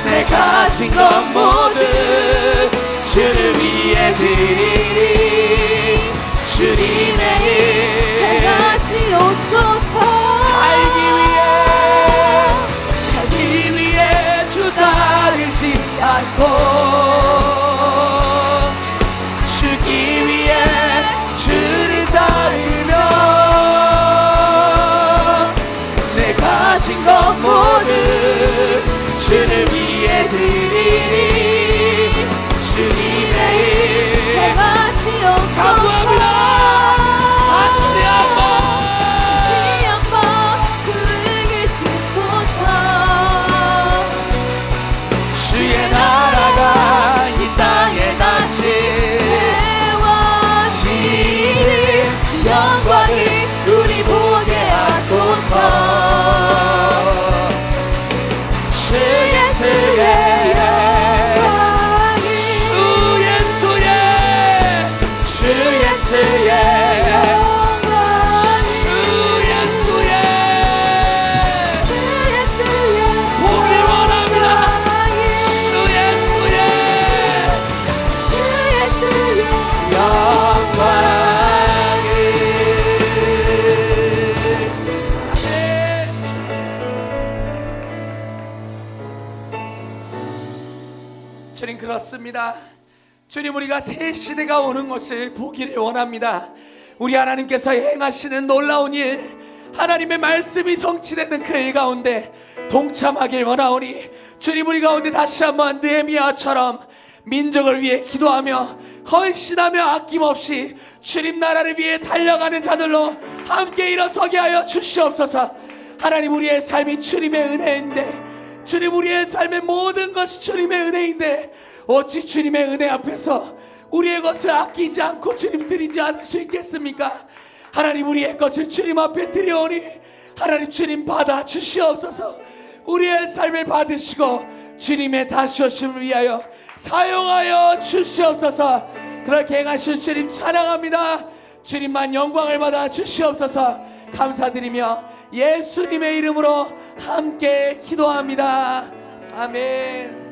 내 가진 것 모두 주를 위해 드리리. 주님의 일 행하시옵소서. 살기 위해 주 따르지 않고 죽기 위해 주를 따르며 내 가진 것 모두 주를 위해 드리리. 주님의 일 행하시옵소서. 간구합니다. 다시 한번 주의 나라가 이 땅에 다시 시리 영광을 우리 보게 하소서. 주 예수의 보길 원합니다. 주 예수의 영광을. 주님 그렇습니다. 주님 우리가 새 시대가 오는 것을 보기를 원합니다. 우리 하나님께서 행하시는 놀라운 일, 하나님의 말씀이 성취되는 그 일 가운데 동참하길 원하오니 주님 우리 가운데 다시 한번 느헤미야처럼 민족을 위해 기도하며 헌신하며 아낌없이 주님 나라를 위해 달려가는 자들로 함께 일어서게 하여 주시옵소서. 하나님 우리의 삶이 주님의 은혜인데, 주님 우리의 삶의 모든 것이 주님의 은혜인데 어찌 주님의 은혜 앞에서 우리의 것을 아끼지 않고 주님 드리지 않을 수 있겠습니까? 하나님 우리의 것을 주님 앞에 드려오니 하나님 주님 받아 주시옵소서. 우리의 삶을 받으시고 주님의 다시 오심을 위하여 사용하여 주시옵소서. 그렇게 행하실 주님 찬양합니다. 주님만 영광을 받아 주시옵소서. 감사드리며 예수님의 이름으로 함께 기도합니다. 아멘.